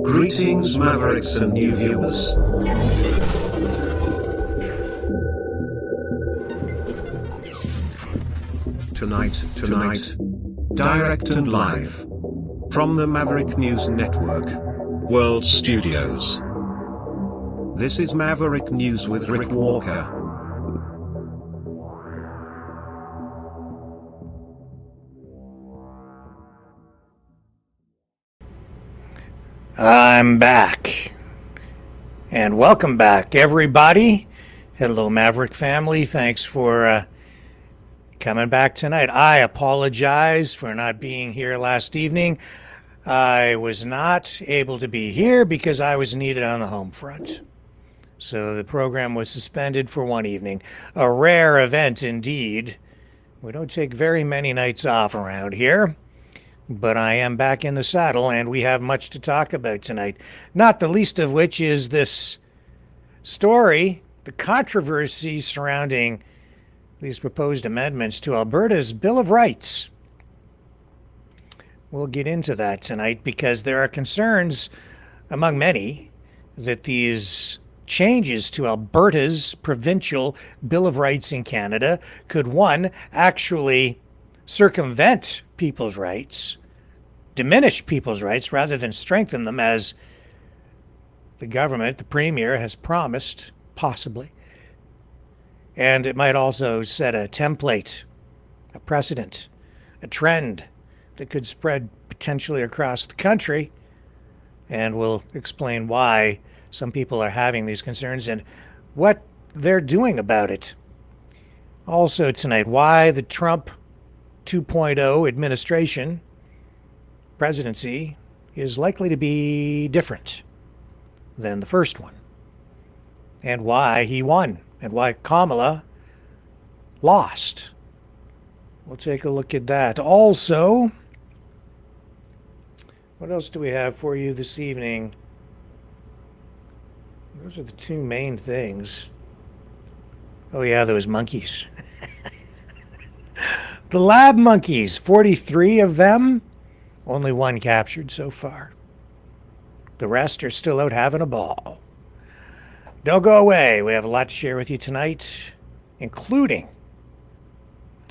Greetings, Mavericks and new viewers. Tonight, direct and live from the Maverick News Network World Studios. This is Maverick News with Rick Walker. I'm back, and welcome back, everybody. Hello, Maverick family. Thanks for coming back tonight. I apologize for not being here last evening. I was not able to be here because I was needed on the home front. So the program was suspended for one evening. A rare event indeed. We don't take very many nights off around here. But I am back in the saddle, and we have much to talk about tonight. Not the least of which is this story, the controversy surrounding these proposed amendments to Alberta's Bill of Rights. We'll get into that tonight because there are concerns among many that these changes to Alberta's provincial Bill of Rights in Canada could, one, actually circumvent people's rights, diminish people's rights rather than strengthen them, as the government, the Premier, has promised, possibly. And it might also set a template, a precedent, a trend that could spread potentially across the country. And we'll explain why some people are having these concerns and what they're doing about it. Also tonight, why the Trump 2.0 administration, presidency, is likely to be different than the first one, and why he won, and why Kamala lost. We'll take a look at that. Also, what else do we have for you this evening? Those are the two main things. Oh yeah, those monkeys. The lab monkeys, 43 of them, only one captured so far. The rest are still out having a ball. Don't go away. We have a lot to share with you tonight, including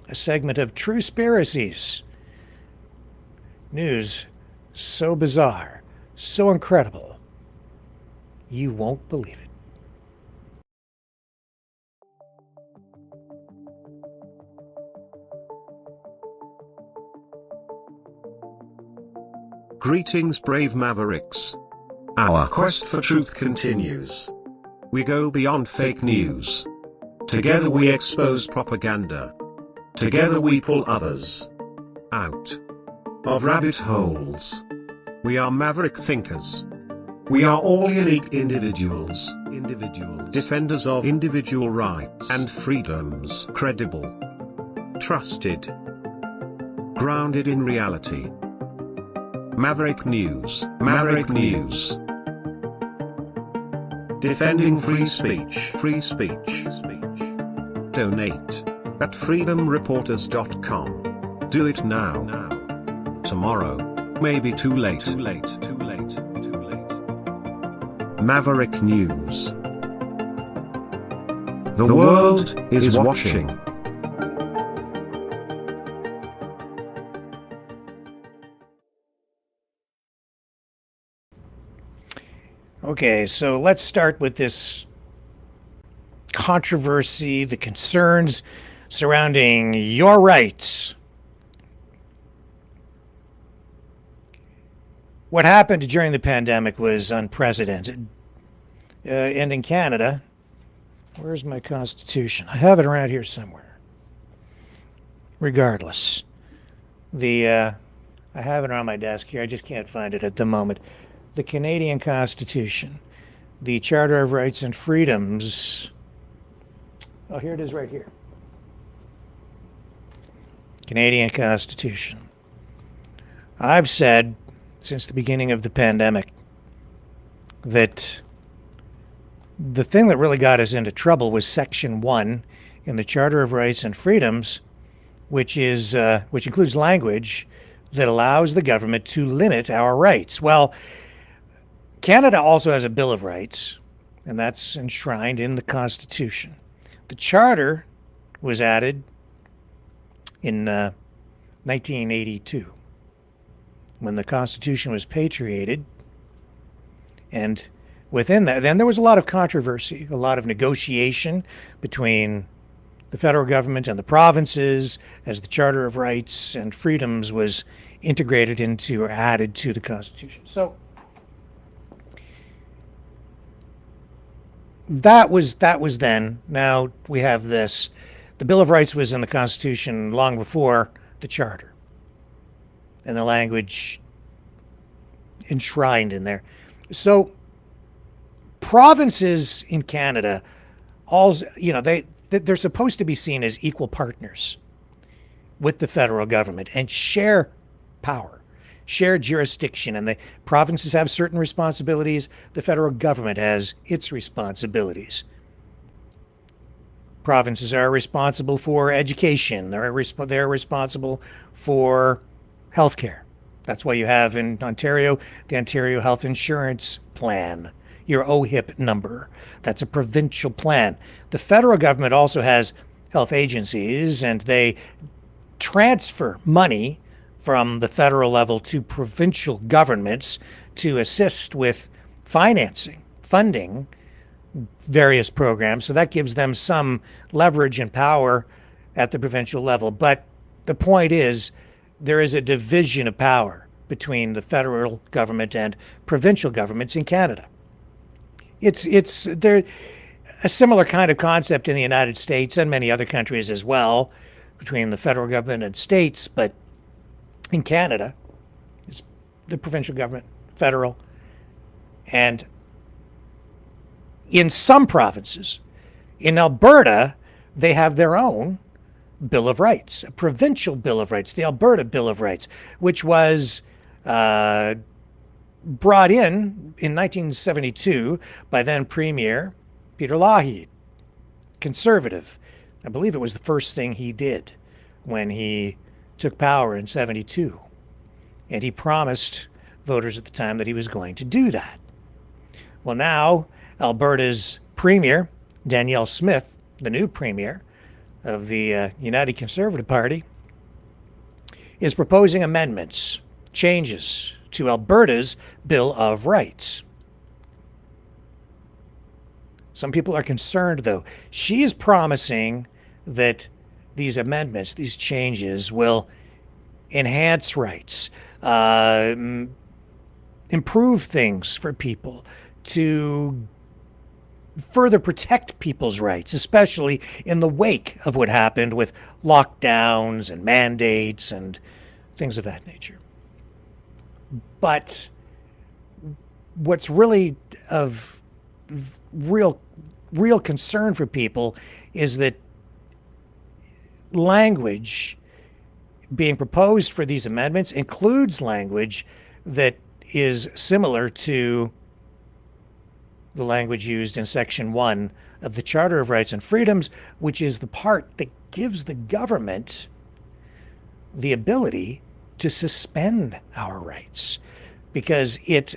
a segment of Truspiracies. News so bizarre, so incredible, you won't believe it. Greetings, brave Mavericks. Our quest for truth continues. We go beyond fake news. Together we expose propaganda. Together we pull others out of rabbit holes. We are Maverick thinkers. We are all unique individuals, defenders of individual rights and freedoms, credible, trusted, grounded in reality. Maverick News, Maverick News. Defending free speech, free speech. Donate at freedomreporters.com. Do it now. Tomorrow may be too late. Maverick News. The world is watching. Okay, so let's start with this controversy, the concerns surrounding your rights. What happened during the pandemic was unprecedented. And in Canada, where's my Constitution? I have it around here somewhere. Regardless, I have it on my desk here. I just can't find it at the moment. The Canadian Constitution, the Charter of Rights and Freedoms. Oh, here it is right here. Canadian Constitution. I've said since the beginning of the pandemic that the thing that really got us into trouble was Section 1 in the Charter of Rights and Freedoms, which includes language that allows the government to limit our rights. Well, Canada also has a Bill of Rights, and that's enshrined in the Constitution. The Charter was added in 1982 when the Constitution was patriated. And within that, then there was a lot of controversy, a lot of negotiation between the federal government and the provinces as the Charter of Rights and Freedoms was integrated into or added to the Constitution. So that was then. Now we have this. The Bill of Rights was in the Constitution long before the Charter, and the language enshrined in there. So provinces in Canada, they're supposed to be seen as equal partners with the federal government and share power, share jurisdiction, and the provinces have certain responsibilities. The federal government has its responsibilities. Provinces are responsible for education. They're responsible for healthcare. That's why you have in Ontario the Ontario Health Insurance Plan, your OHIP number. That's a provincial plan. The federal government also has health agencies, and they transfer money from the federal level to provincial governments to assist with funding various programs. So that gives them some leverage and power at the provincial level. But the point is, there is a division of power between the federal government and provincial governments in Canada. It's there a similar kind of concept in the United States and many other countries as well, between the federal government and states, but in Canada, it's the provincial government, federal, and in some provinces, in Alberta, they have their own Bill of Rights, a provincial Bill of Rights, the Alberta Bill of Rights, which was brought in 1972 by then Premier Peter Lougheed, conservative. I believe it was the first thing he did when he took power in 72. And he promised voters at the time that he was going to do that. Well, now Alberta's Premier, Danielle Smith, the new Premier of the United Conservative Party, is proposing amendments, changes to Alberta's Bill of Rights. Some people are concerned, though. She is promising that these amendments, these changes, will enhance rights, improve things for people, to further protect people's rights, especially in the wake of what happened with lockdowns and mandates and things of that nature. But what's really of real concern for people is that language being proposed for these amendments includes language that is similar to the language used in Section 1 of the Charter of Rights and Freedoms, which is the part that gives the government the ability to suspend our rights, because it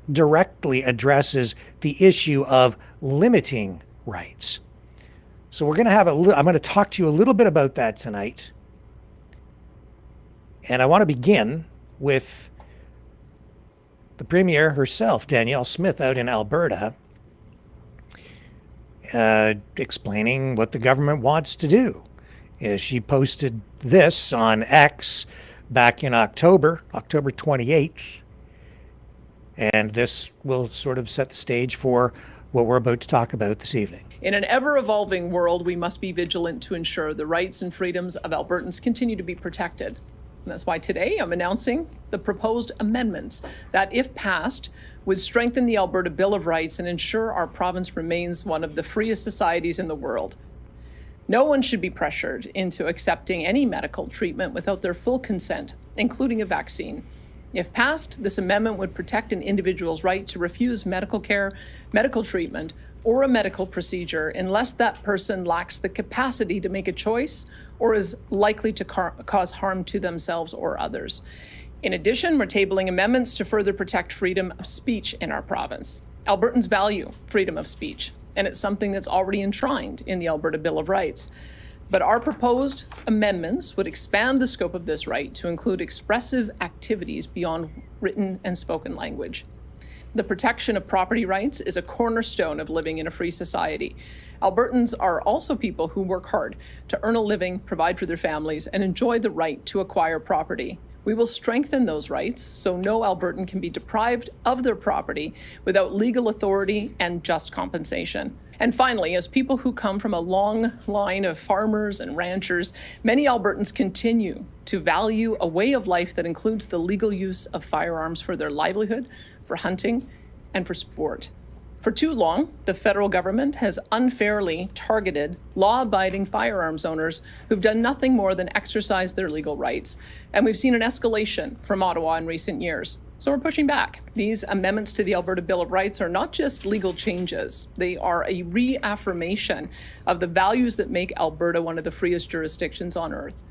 directly addresses the issue of limiting rights. So we're going to have I'm going to talk to you a little bit about that tonight. And I want to begin with the Premier herself, Danielle Smith, out in Alberta, explaining what the government wants to do. She posted this on X back in October 28th. And this will sort of set the stage for what we're about to talk about this evening. In an ever-evolving world, we must be vigilant to ensure the rights and freedoms of Albertans continue to be protected. And that's why today I'm announcing the proposed amendments that, if passed, would strengthen the Alberta Bill of Rights and ensure our province remains one of the freest societies in the world. No one should be pressured into accepting any medical treatment without their full consent, including a vaccine. If passed, this amendment would protect an individual's right to refuse medical care, medical treatment, or a medical procedure unless that person lacks the capacity to make a choice or is likely to cause harm to themselves or others. In addition, we're tabling amendments to further protect freedom of speech in our province. Albertans value freedom of speech, and it's something that's already enshrined in the Alberta Bill of Rights. But our proposed amendments would expand the scope of this right to include expressive activities beyond written and spoken language. The protection of property rights is a cornerstone of living in a free society. Albertans are also people who work hard to earn a living, provide for their families, and enjoy the right to acquire property. We will strengthen those rights so no Albertan can be deprived of their property without legal authority and just compensation. And finally, as people who come from a long line of farmers and ranchers, many Albertans continue to value a way of life that includes the legal use of firearms for their livelihood, for hunting, and for sport. For too long, the federal government has unfairly targeted law-abiding firearms owners who've done nothing more than exercise their legal rights. And we've seen an escalation from Ottawa in recent years. So we're pushing back. These amendments to the Alberta Bill of Rights are not just legal changes. They are a reaffirmation of the values that make Alberta one of the freest jurisdictions on earth.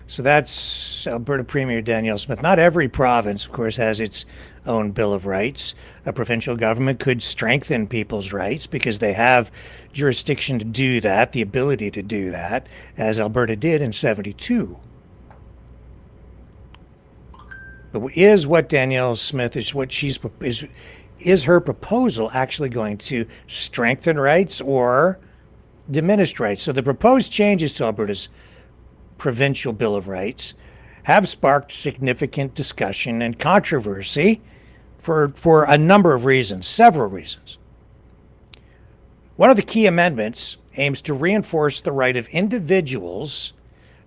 So that's Alberta Premier Danielle Smith. Not every province, of course, has its own Bill of Rights. A provincial government could strengthen people's rights because they have jurisdiction to do that, the ability to do that, as Alberta did in 72. But is what Danielle Smith is her proposal actually going to strengthen rights or diminish rights? So the proposed changes to Alberta's provincial Bill of Rights have sparked significant discussion and controversy for a number of reasons, several reasons. One of the key amendments aims to reinforce the right of individuals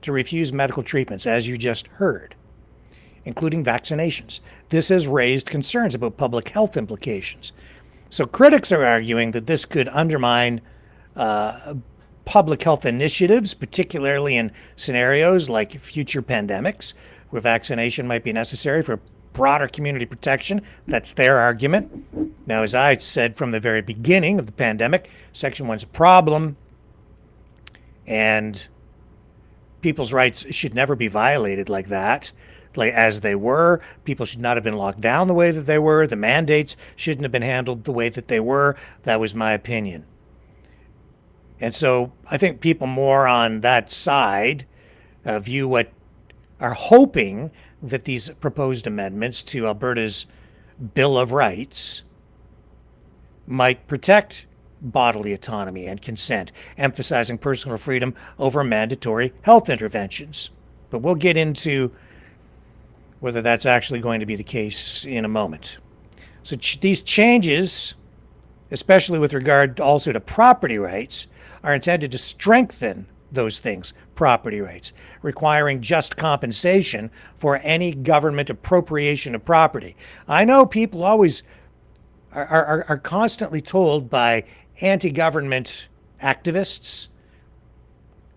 to refuse medical treatments, as you just heard, including vaccinations. This has raised concerns about public health implications. So critics are arguing that this could undermine public health initiatives, particularly in scenarios like future pandemics, where vaccination might be necessary for broader community protection. That's their argument. Now, as I said from the very beginning of the pandemic, Section 1's a problem, and people's rights should never be violated like that, like as they were. People should not have been locked down the way that they were. The mandates shouldn't have been handled the way that they were. That was my opinion. And so I think people more on that side view what are hoping that these proposed amendments to Alberta's Bill of Rights might protect bodily autonomy and consent, emphasizing personal freedom over mandatory health interventions. But we'll get into whether that's actually going to be the case in a moment. So these changes, especially with regard also to property rights, are intended to strengthen those things, property rights, requiring just compensation for any government appropriation of property. I know people always are constantly told by anti-government activists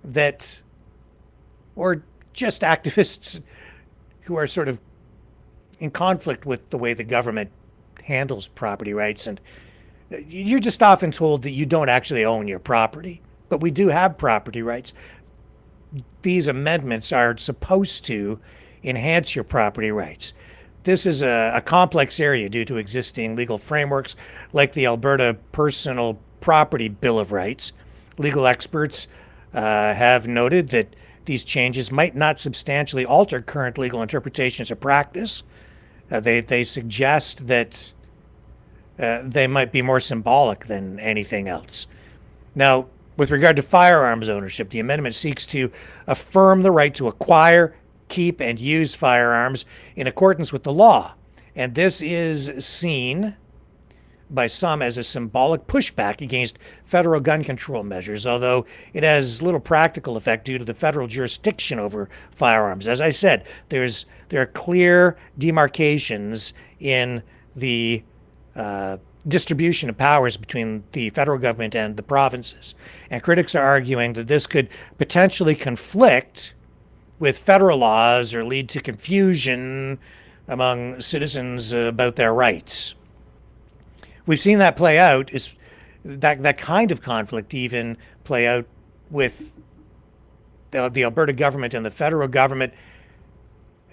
that, or just activists who are sort of in conflict with the way the government handles property rights, and you're just often told that you don't actually own your property, but we do have property rights. These amendments are supposed to enhance your property rights. This is a complex area due to existing legal frameworks like the Alberta Personal Property Bill of Rights. Legal experts have noted that these changes might not substantially alter current legal interpretations or practice. They suggest that they might be more symbolic than anything else. Now, with regard to firearms ownership, the amendment seeks to affirm the right to acquire, keep, and use firearms in accordance with the law. And this is seen by some as a symbolic pushback against federal gun control measures, although it has little practical effect due to the federal jurisdiction over firearms. As I said, there are clear demarcations in the distribution of powers between the federal government and the provinces. And critics are arguing that this could potentially conflict with federal laws or lead to confusion among citizens about their rights. We've seen that play out, is that kind of conflict even play out with the Alberta government and the federal government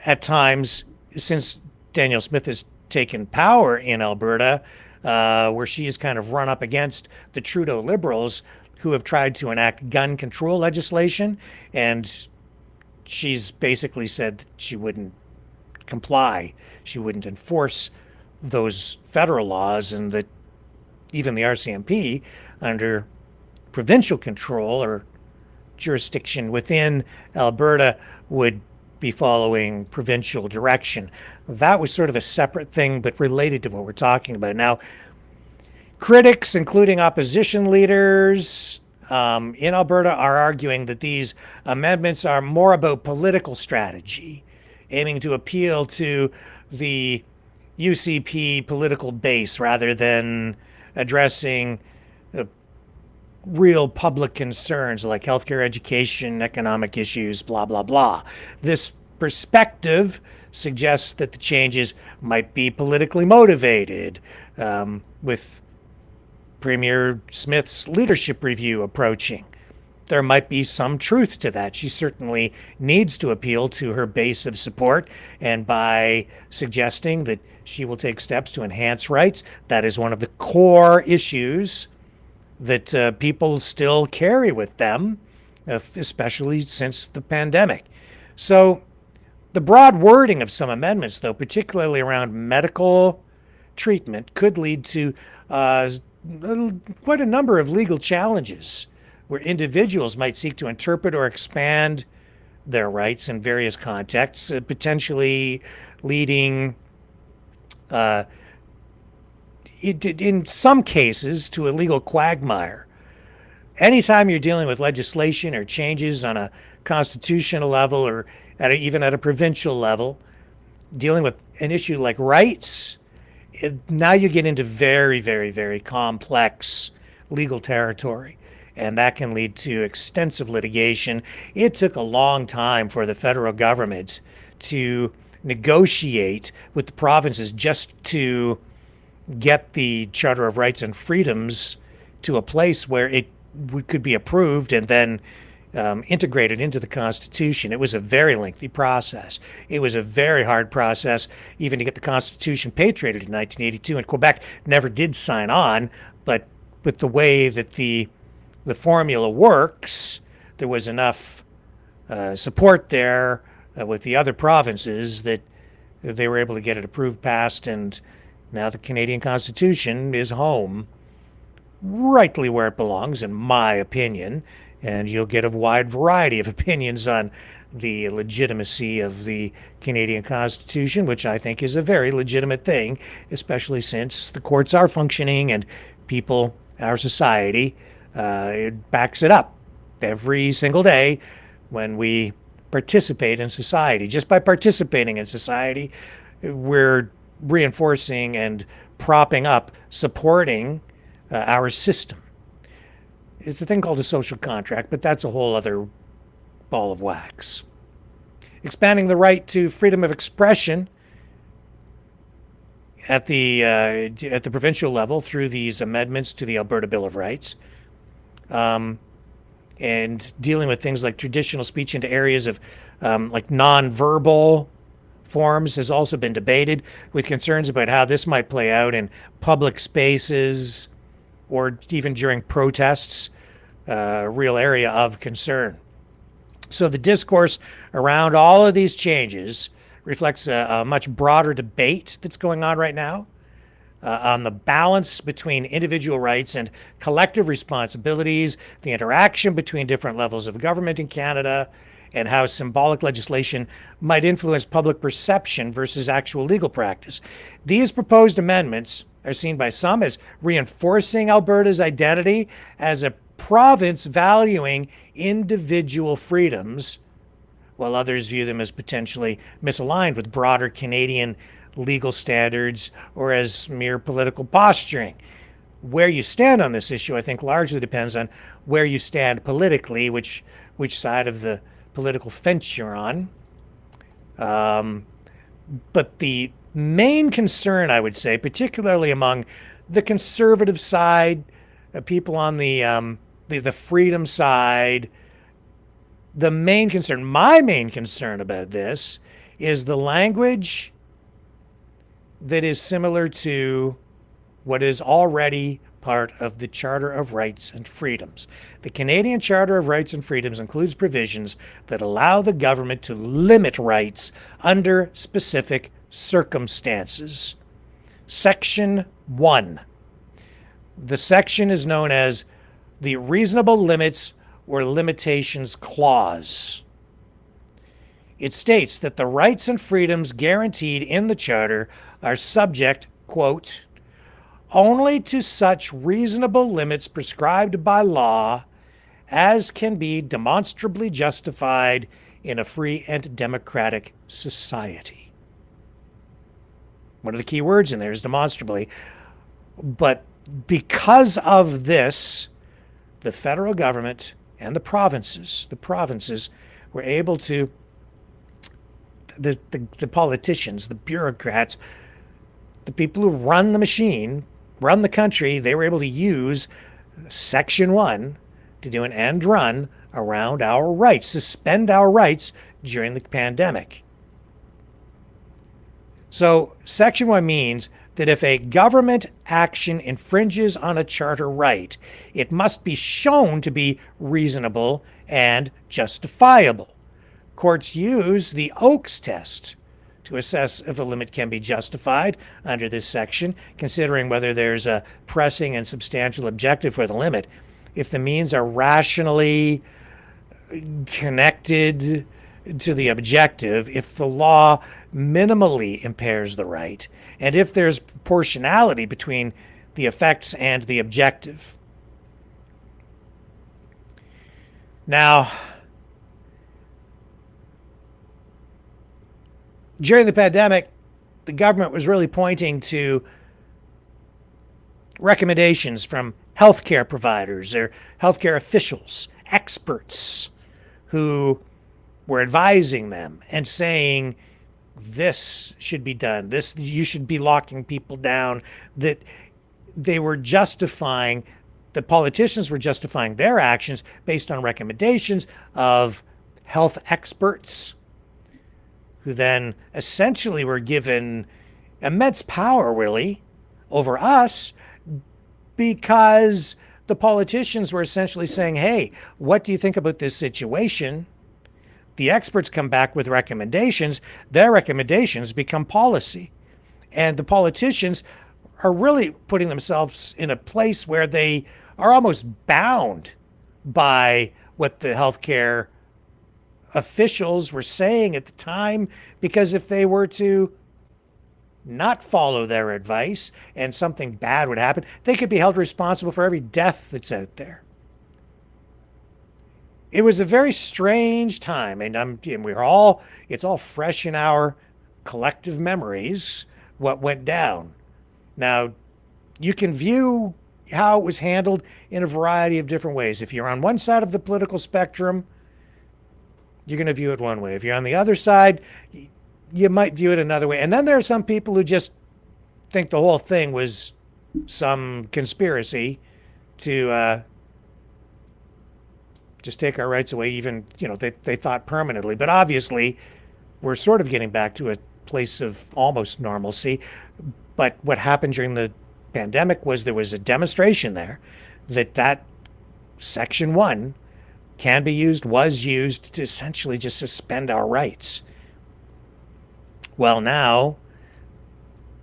at times since Danielle Smith has taken power in Alberta, where she has kind of run up against the Trudeau Liberals who have tried to enact gun control legislation, and she's basically said she wouldn't comply, she wouldn't enforce those federal laws, and that even the RCMP, under provincial control or jurisdiction within Alberta, would be following provincial direction. That was sort of a separate thing, but related to what we're talking about. Now, critics, including opposition leaders in Alberta, are arguing that these amendments are more about political strategy, aiming to appeal to the UCP political base rather than addressing real public concerns like healthcare, education, economic issues, blah, blah, blah. This perspective suggests that the changes might be politically motivated, with Premier Smith's leadership review approaching. There might be some truth to that. She certainly needs to appeal to her base of support, and by suggesting that she will take steps to enhance rights, that is one of the core issues that people still carry with them, especially since the pandemic. So the broad wording of some amendments, though, particularly around medical treatment, could lead to quite a number of legal challenges where individuals might seek to interpret or expand their rights in various contexts, potentially leading in some cases to a legal quagmire. Anytime you're dealing with legislation or changes on a constitutional level or even at a provincial level, dealing with an issue like rights, now you get into very, very, very complex legal territory, and that can lead to extensive litigation. It took a long time for the federal government to negotiate with the provinces just to get the Charter of Rights and Freedoms to a place where it could be approved and then integrated into the Constitution. It was a very lengthy process. It was a very hard process even to get the Constitution patriated in 1982, and Quebec never did sign on, but with the way that the formula works, there was enough support there with the other provinces that they were able to get it approved, passed, and now the Canadian Constitution is home, rightly where it belongs, in my opinion. And you'll get a wide variety of opinions on the legitimacy of the Canadian Constitution, which I think is a very legitimate thing, especially since the courts are functioning and people, our society, it backs it up every single day when we participate in society. Just by participating in society, we're reinforcing and propping up, supporting our system. It's a thing called a social contract, but that's a whole other ball of wax. Expanding the right to freedom of expression at the provincial level through these amendments to the Alberta Bill of Rights, and dealing with things like traditional speech into areas of like nonverbal forms has also been debated, with concerns about how this might play out in public spaces or even during protests, a real area of concern. So the discourse around all of these changes reflects a much broader debate that's going on right now on the balance between individual rights and collective responsibilities, the interaction between different levels of government in Canada, and how symbolic legislation might influence public perception versus actual legal practice. These proposed amendments are seen by some as reinforcing Alberta's identity as a province valuing individual freedoms, while others view them as potentially misaligned with broader Canadian legal standards or as mere political posturing. Where you stand on this issue, I think, largely depends on where you stand politically, which side of the political fence you're on. But the main concern, I would say, particularly among the conservative side, people on the freedom side, my main concern about this is the language that is similar to what is already part of the Charter of Rights and Freedoms. The Canadian Charter of Rights and Freedoms includes provisions that allow the government to limit rights under specific circumstances. Section 1. The section is known as the Reasonable Limits or Limitations Clause. It states that the rights and freedoms guaranteed in the Charter are subject, quote, only to such reasonable limits prescribed by law as can be demonstrably justified in a free and democratic society. One of the key words in there is demonstrably. But because of this, the federal government and the provinces were able to, the politicians, the bureaucrats, the people who run the machine, run the country, they were able to use Section 1 to do an end run around our rights, suspend our rights during the pandemic. So Section 1 means that if a government action infringes on a charter right, it must be shown to be reasonable and justifiable. Courts use the Oakes test to assess if a limit can be justified under this section, considering whether there's a pressing and substantial objective for the limit. If the means are rationally connected to the objective, if the law minimally impairs the right, and if there's proportionality between the effects and the objective. Now, during the pandemic, the government was really pointing to recommendations from healthcare providers or healthcare officials, experts who were advising them and saying, this should be done, this, you should be locking people down, that they were justifying, the politicians were justifying their actions based on recommendations of health experts, who then essentially were given immense power, really, over us, because the politicians were essentially saying, hey, what do you think about this situation? The experts come back with recommendations. Their recommendations become policy. And the politicians are really putting themselves in a place where they are almost bound by what the healthcare officials were saying at the time, because if they were to not follow their advice and something bad would happen, they could be held responsible for every death that's out there. It was a very strange time, and it's all fresh in our collective memories, what went down. Now, you can view how it was handled in a variety of different ways. If you're on one side of the political spectrum, you're going to view it one way. If you're on the other side, you might view it another way. And then there are some people who just think the whole thing was some conspiracy to just take our rights away, even, they thought permanently. But obviously, we're sort of getting back to a place of almost normalcy. But what happened during the pandemic was there was a demonstration there that Section 1 can be used, was used to essentially just suspend our rights. Well, now,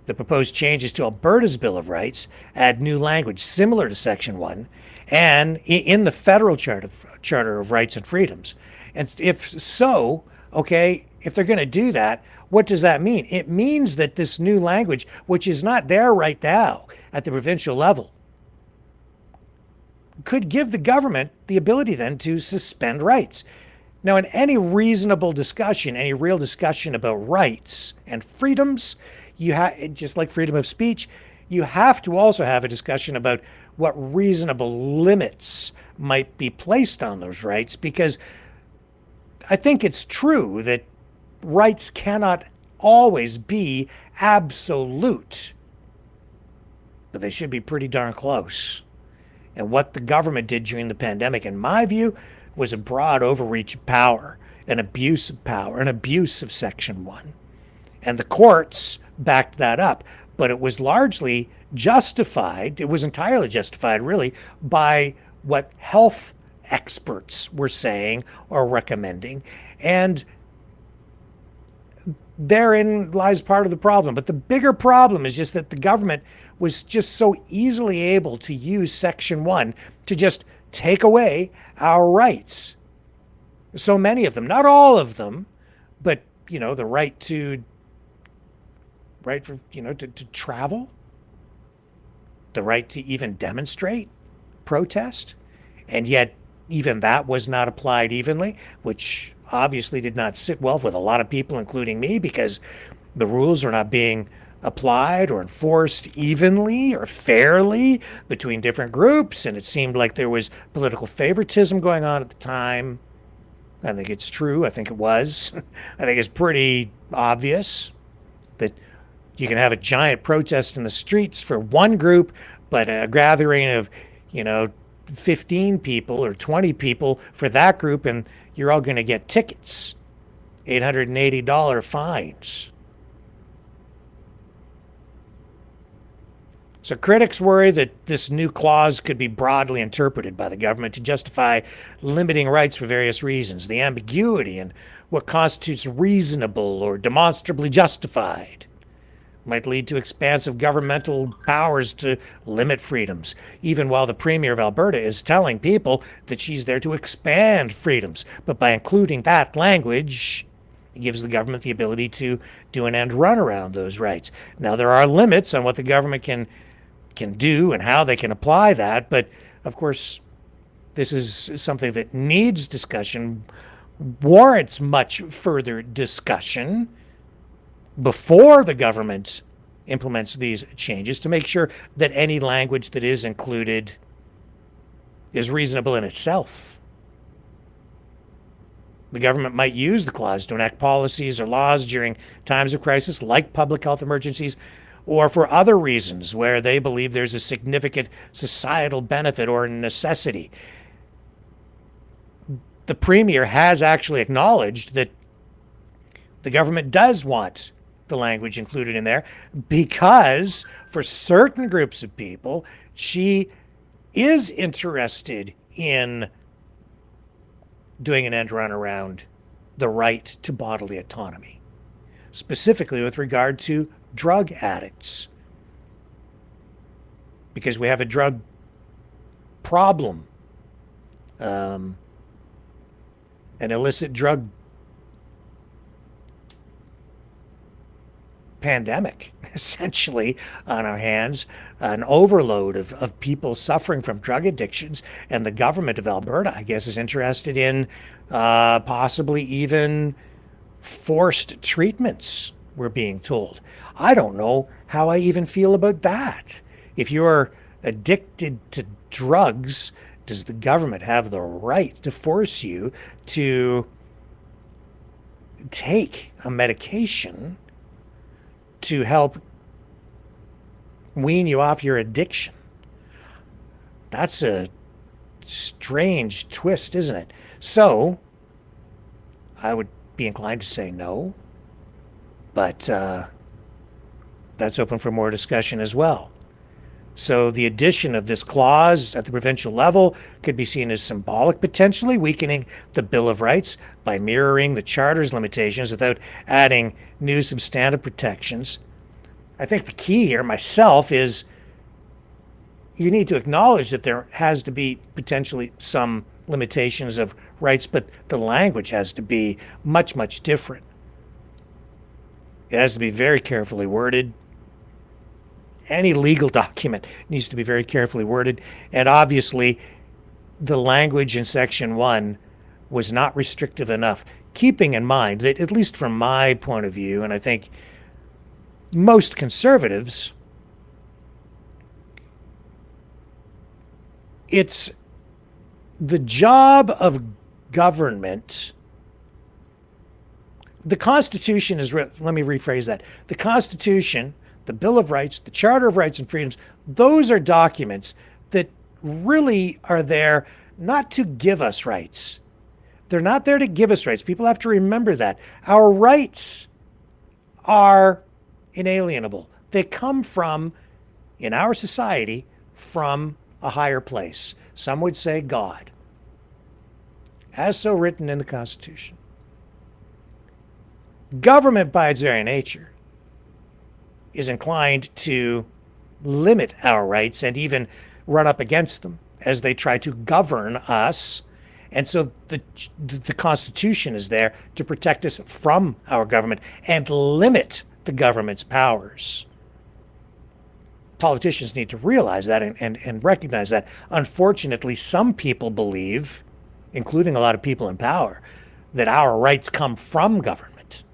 the proposed changes to Alberta's Bill of Rights add new language similar to Section 1 and in the federal Charter of Rights and Freedoms. And if so, okay, if they're going to do that, what does that mean? It means that this new language, which is not there right now at the provincial level, could give the government the ability then to suspend rights. Now, in any reasonable discussion, any real discussion about rights and freedoms, just like freedom of speech, you have to also have a discussion about what reasonable limits might be placed on those rights, because I think it's true that rights cannot always be absolute, but they should be pretty darn close. And what the government did during the pandemic, in my view, was a broad overreach of power. an abuse of power, an abuse of Section 1. And the courts backed that up. But it was largely justified, it was entirely justified, really, by what health experts were saying or recommending. And therein lies part of the problem. But the bigger problem is just that the government was just so easily able to use Section 1 to just take away our rights. So many of them, not all of them, but, the right for, to travel, the right to even demonstrate, protest, and yet even that was not applied evenly, which obviously did not sit well with a lot of people, including me, because the rules are not being applied or enforced evenly or fairly between different groups, and it seemed like there was political favoritism going on at the time. I think it's true. I think it was. I think it's pretty obvious that you can have a giant protest in the streets for one group, but a gathering of, 15 people or 20 people for that group, and you're all going to get tickets, $880 fines. So critics worry that this new clause could be broadly interpreted by the government to justify limiting rights for various reasons. The ambiguity in what constitutes reasonable or demonstrably justified might lead to expansive governmental powers to limit freedoms, even while the Premier of Alberta is telling people that she's there to expand freedoms. But by including that language, it gives the government the ability to do an end run around those rights. Now, there are limits on what the government can do and how they can apply that, but of course, this is something that needs discussion, warrants much further discussion before the government implements these changes to make sure that any language that is included is reasonable in itself. The government might use the clause to enact policies or laws during times of crisis, like public health emergencies, or for other reasons where they believe there's a significant societal benefit or necessity. The Premier has actually acknowledged that the government does want the language included in there because for certain groups of people, she is interested in doing an end run around the right to bodily autonomy, specifically with regard to drug addicts, because we have a drug problem, an illicit drug pandemic, essentially, on our hands, an overload of people suffering from drug addictions, and the government of Alberta, I guess, is interested in possibly even forced treatments, we're being told. I don't know how I even feel about that. If you're addicted to drugs, does the government have the right to force you to take a medication to help wean you off your addiction? That's a strange twist, isn't it? So, I would be inclined to say no, but that's open for more discussion as well. So the addition of this clause at the provincial level could be seen as symbolic, potentially weakening the Bill of Rights by mirroring the Charter's limitations without adding new substantive protections. I think the key here, myself, is you need to acknowledge that there has to be potentially some limitations of rights, but the language has to be much, much different. It has to be very carefully worded. Any legal document needs to be very carefully worded. And obviously, the language in Section 1 was not restrictive enough, keeping in mind that, at least from my point of view, and I think most conservatives, it's the job of government. The Constitution is, let me rephrase that. The Constitution, the Bill of Rights, the Charter of Rights and Freedoms, those are documents that really are there not to give us rights, They're not there to give us rights. People have to remember that. Our rights are inalienable. They come from, in our society, from a higher place. Some would say God, as so written in the Constitution. Government, by its very nature, is inclined to limit our rights and even run up against them as they try to govern us. And so the Constitution is there to protect us from our government and limit the government's powers. Politicians need to realize that and recognize that. Unfortunately, some people believe, including a lot of people in power, that our rights come from government.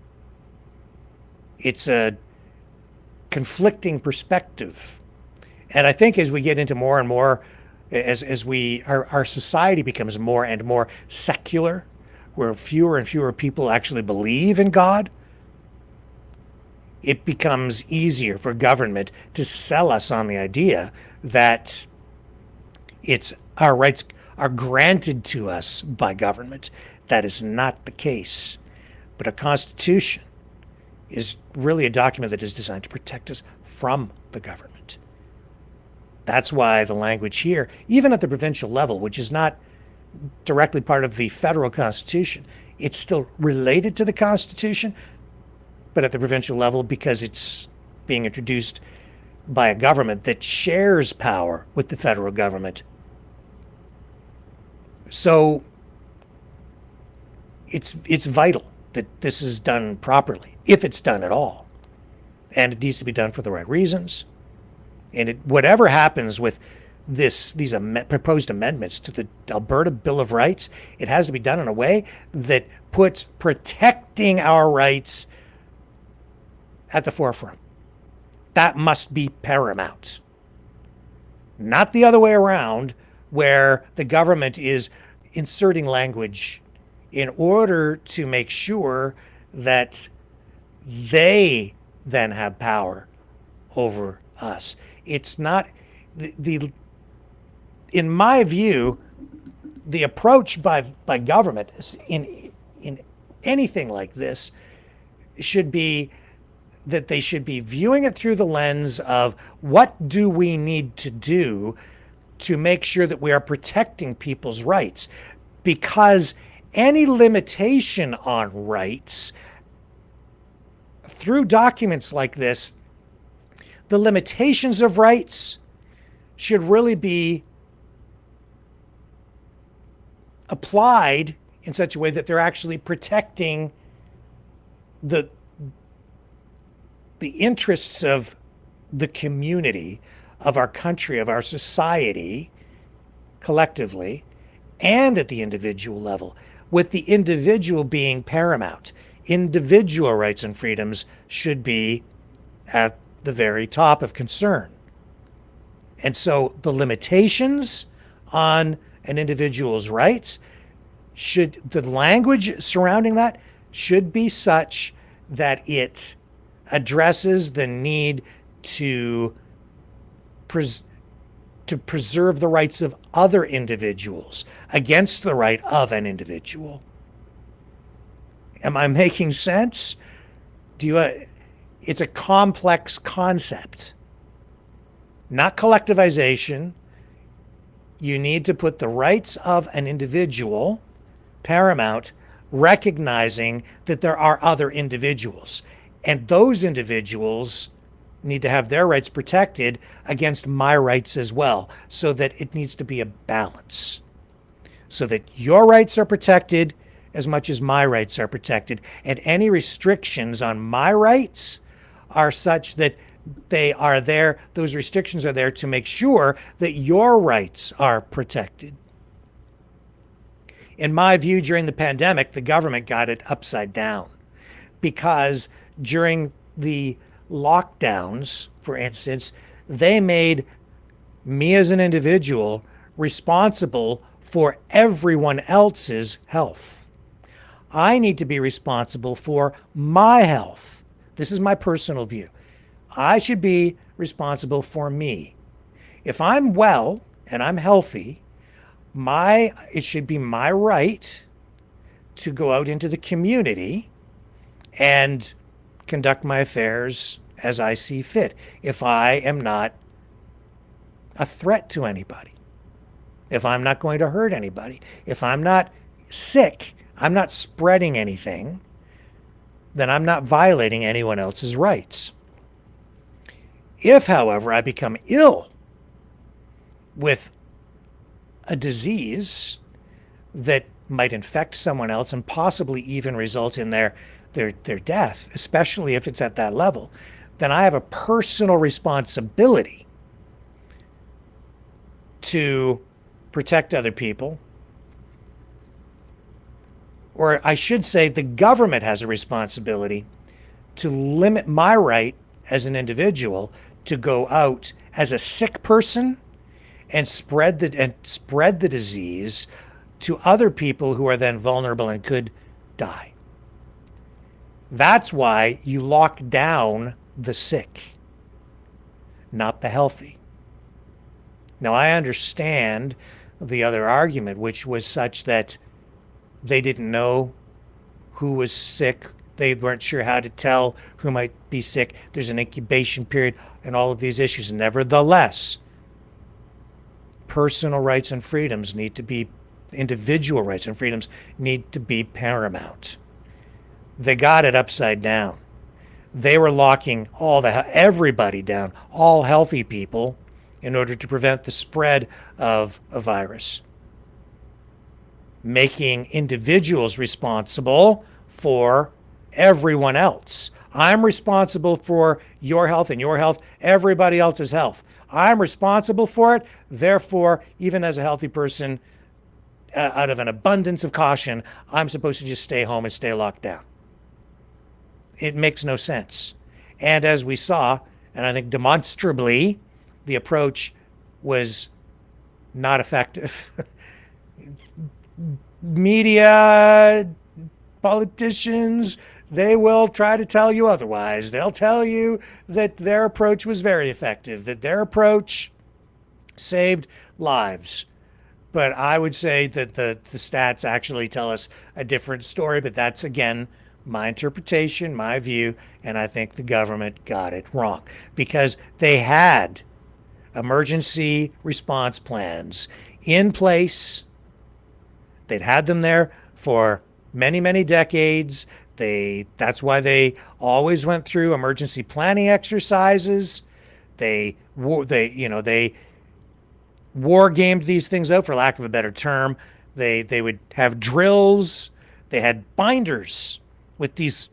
It's a conflicting perspective. And I think as we get into more and more, as our society becomes more and more secular, where fewer and fewer people actually believe in God, it becomes easier for government to sell us on the idea that our rights are granted to us by government. That is not the case. But a constitution is really a document that is designed to protect us from the government. That's why the language here, even at the provincial level, which is not directly part of the federal constitution, it's still related to the Constitution, but at the provincial level, because it's being introduced by a government that shares power with the federal government. So it's vital that this is done properly, if it's done at all. And it needs to be done for the right reasons. And whatever happens with these proposed amendments to the Alberta Bill of Rights, it has to be done in a way that puts protecting our rights at the forefront. That must be paramount. Not the other way around, where the government is inserting language in order to make sure that they then have power over us. It's not in my view, the approach by government in anything like this should be that they should be viewing it through the lens of what do we need to do to make sure that we are protecting people's rights, because any limitation on rights through documents like this, the limitations of rights should really be applied in such a way that they're actually protecting the interests of the community, of our country, of our society, collectively, and at the individual level, with the individual being paramount. Individual rights and freedoms should be at the very top of concern. And so the limitations on an individual's rights the language surrounding that should be such that it addresses the need to preserve the rights of other individuals against the right of an individual. Am I making sense? It's a complex concept. Not collectivization. You need to put the rights of an individual paramount, recognizing that there are other individuals. And those individuals need to have their rights protected against my rights as well, so that it needs to be a balance. So that your rights are protected as much as my rights are protected. And any restrictions on my rights are such that those restrictions are there to make sure that your rights are protected. In my view, during the pandemic, the government got it upside down, because during the lockdowns, for instance, they made me as an individual responsible for everyone else's health. I need to be responsible for my health. This is my personal view. I should be responsible for me. If I'm well and I'm healthy, it should be my right to go out into the community and conduct my affairs as I see fit, if I am not a threat to anybody, if I'm not going to hurt anybody, if I'm not sick, I'm not spreading anything, then I'm not violating anyone else's rights. If, however, I become ill with a disease that might infect someone else and possibly even result in their death, especially if it's at that level, then I have a personal responsibility to protect other people. Or I should say the government has a responsibility to limit my right as an individual to go out as a sick person and spread the disease to other people who are then vulnerable and could die. That's why you lock down the sick, not the healthy. Now, I understand the other argument, which was such that they didn't know who was sick. They weren't sure how to tell who might be sick. There's an incubation period and all of these issues. Nevertheless, personal rights and freedoms need to be, individual rights and freedoms need to be paramount. They got it upside down. They were locking everybody down, all healthy people, in order to prevent the spread of a virus, making individuals responsible for everyone else. I'm responsible for your health and your health, everybody else's health. I'm responsible for it. Therefore, even as a healthy person, out of an abundance of caution, I'm supposed to just stay home and stay locked down. It makes no sense. And as we saw, and I think demonstrably, the approach was not effective. Media, politicians, they will try to tell you otherwise. They'll tell you that their approach was very effective, that their approach saved lives. But I would say that the stats actually tell us a different story, but that's, again, my interpretation, my view, and I think the government got it wrong because they had emergency response plans in place. They'd had them there for many, many decades. That's why they always went through emergency planning exercises. They war gamed these things out, for lack of a better term. They would have drills. They had binders with these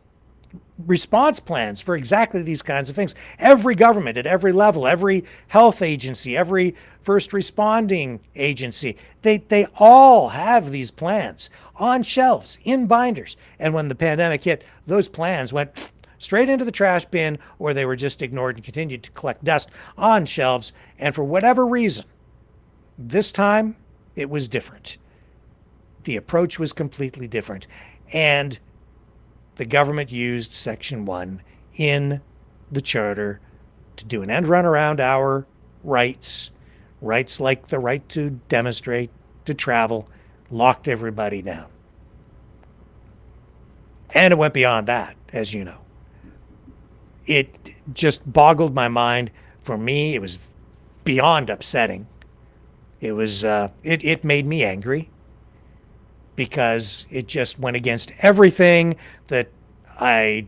response plans for exactly these kinds of things. Every government at every level, every health agency, every first responding agency, they all have these plans on shelves, in binders. And when the pandemic hit, those plans went straight into the trash bin, or they were just ignored and continued to collect dust on shelves. And for whatever reason, this time it was different. The approach was completely different. And the government used Section 1 in the Charter to do an end run around our rights like the right to demonstrate, to travel, locked everybody down. And it went beyond that, as you know. It just boggled my mind. For me, it was beyond upsetting. It was it made me angry, because it just went against everything that I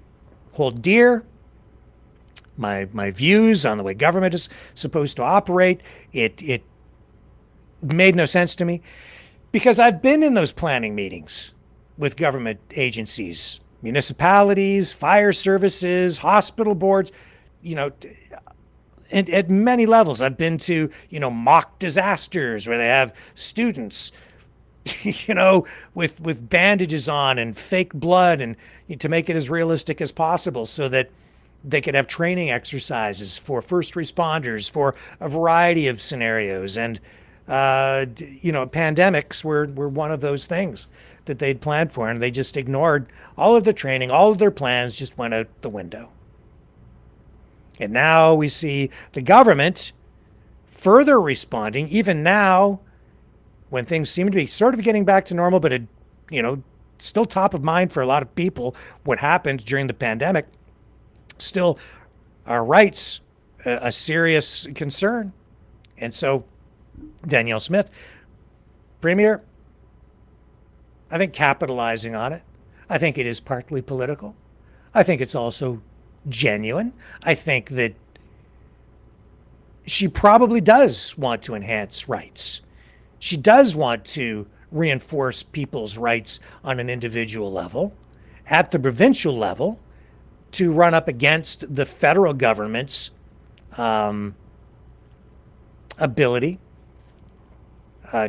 hold dear, my views on the way government is supposed to operate. It made no sense to me, because I've been in those planning meetings with government agencies, municipalities, fire services, hospital boards, and at many levels. I've been to, mock disasters where they have students with bandages on and fake blood, and to make it as realistic as possible so that they could have training exercises for first responders for a variety of scenarios. And, pandemics were one of those things that they'd planned for, and they just ignored all of the training, all of their plans just went out the window. And now we see the government further responding, even now, when things seem to be sort of getting back to normal, but still top of mind for a lot of people, what happened during the pandemic, still our rights a serious concern. And so Danielle Smith, Premier, I think capitalizing on it. I think it is partly political. I think it's also genuine. I think that she probably does want to enhance rights. She does want to reinforce people's rights on an individual level, at the provincial level, to run up against the federal government's ability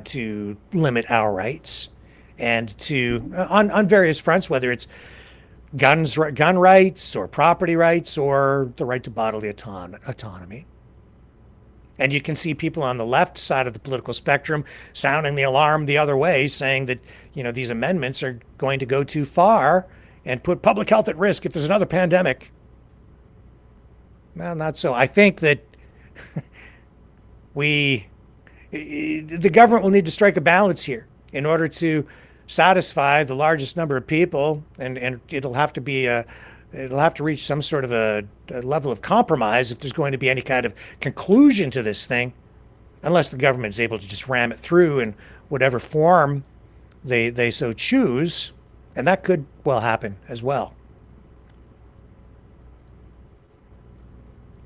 to limit our rights, and to on various fronts, whether it's gun rights or property rights or the right to bodily autonomy. And you can see people on the left side of the political spectrum sounding the alarm the other way, saying that, these amendments are going to go too far and put public health at risk if there's another pandemic. Well, not so. I think that the government will need to strike a balance here in order to satisfy the largest number of people, and it'll have to reach some sort of a level of compromise if there's going to be any kind of conclusion to this thing, unless the government is able to just ram it through in whatever form they so choose, and that could well happen as well.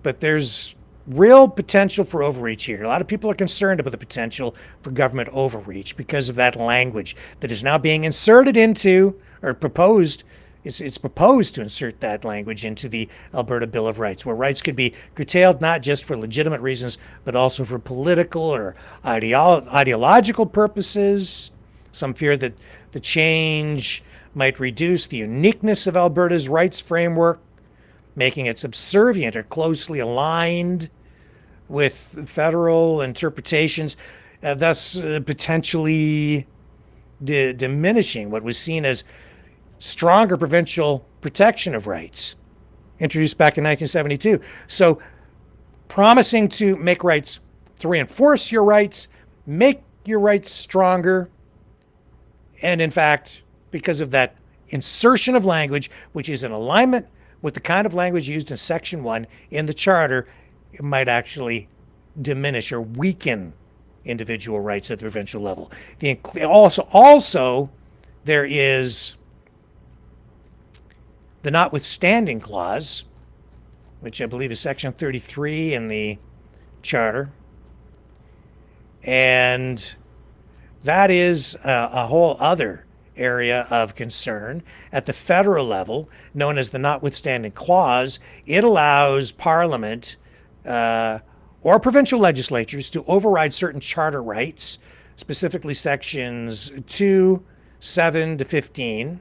But there's real potential for overreach here. A lot of people are concerned about the potential for government overreach because of that language that is now being inserted into, or proposed. It's proposed to insert that language into the Alberta Bill of Rights, where rights could be curtailed not just for legitimate reasons, but also for political or ideological purposes. Some fear that the change might reduce the uniqueness of Alberta's rights framework, making it subservient or closely aligned with federal interpretations, thus potentially diminishing what was seen as stronger provincial protection of rights, introduced back in 1972. So promising to make rights, to reinforce your rights, make your rights stronger, and in fact, because of that insertion of language, which is in alignment with the kind of language used in Section 1 in the Charter, it might actually diminish or weaken individual rights at the provincial level. Also, there is the notwithstanding clause, which I believe is Section 33 in the Charter. And that is a whole other area of concern. At the federal level, known as the notwithstanding clause, it allows Parliament or provincial legislatures to override certain charter rights, specifically sections 2, 7 to 15,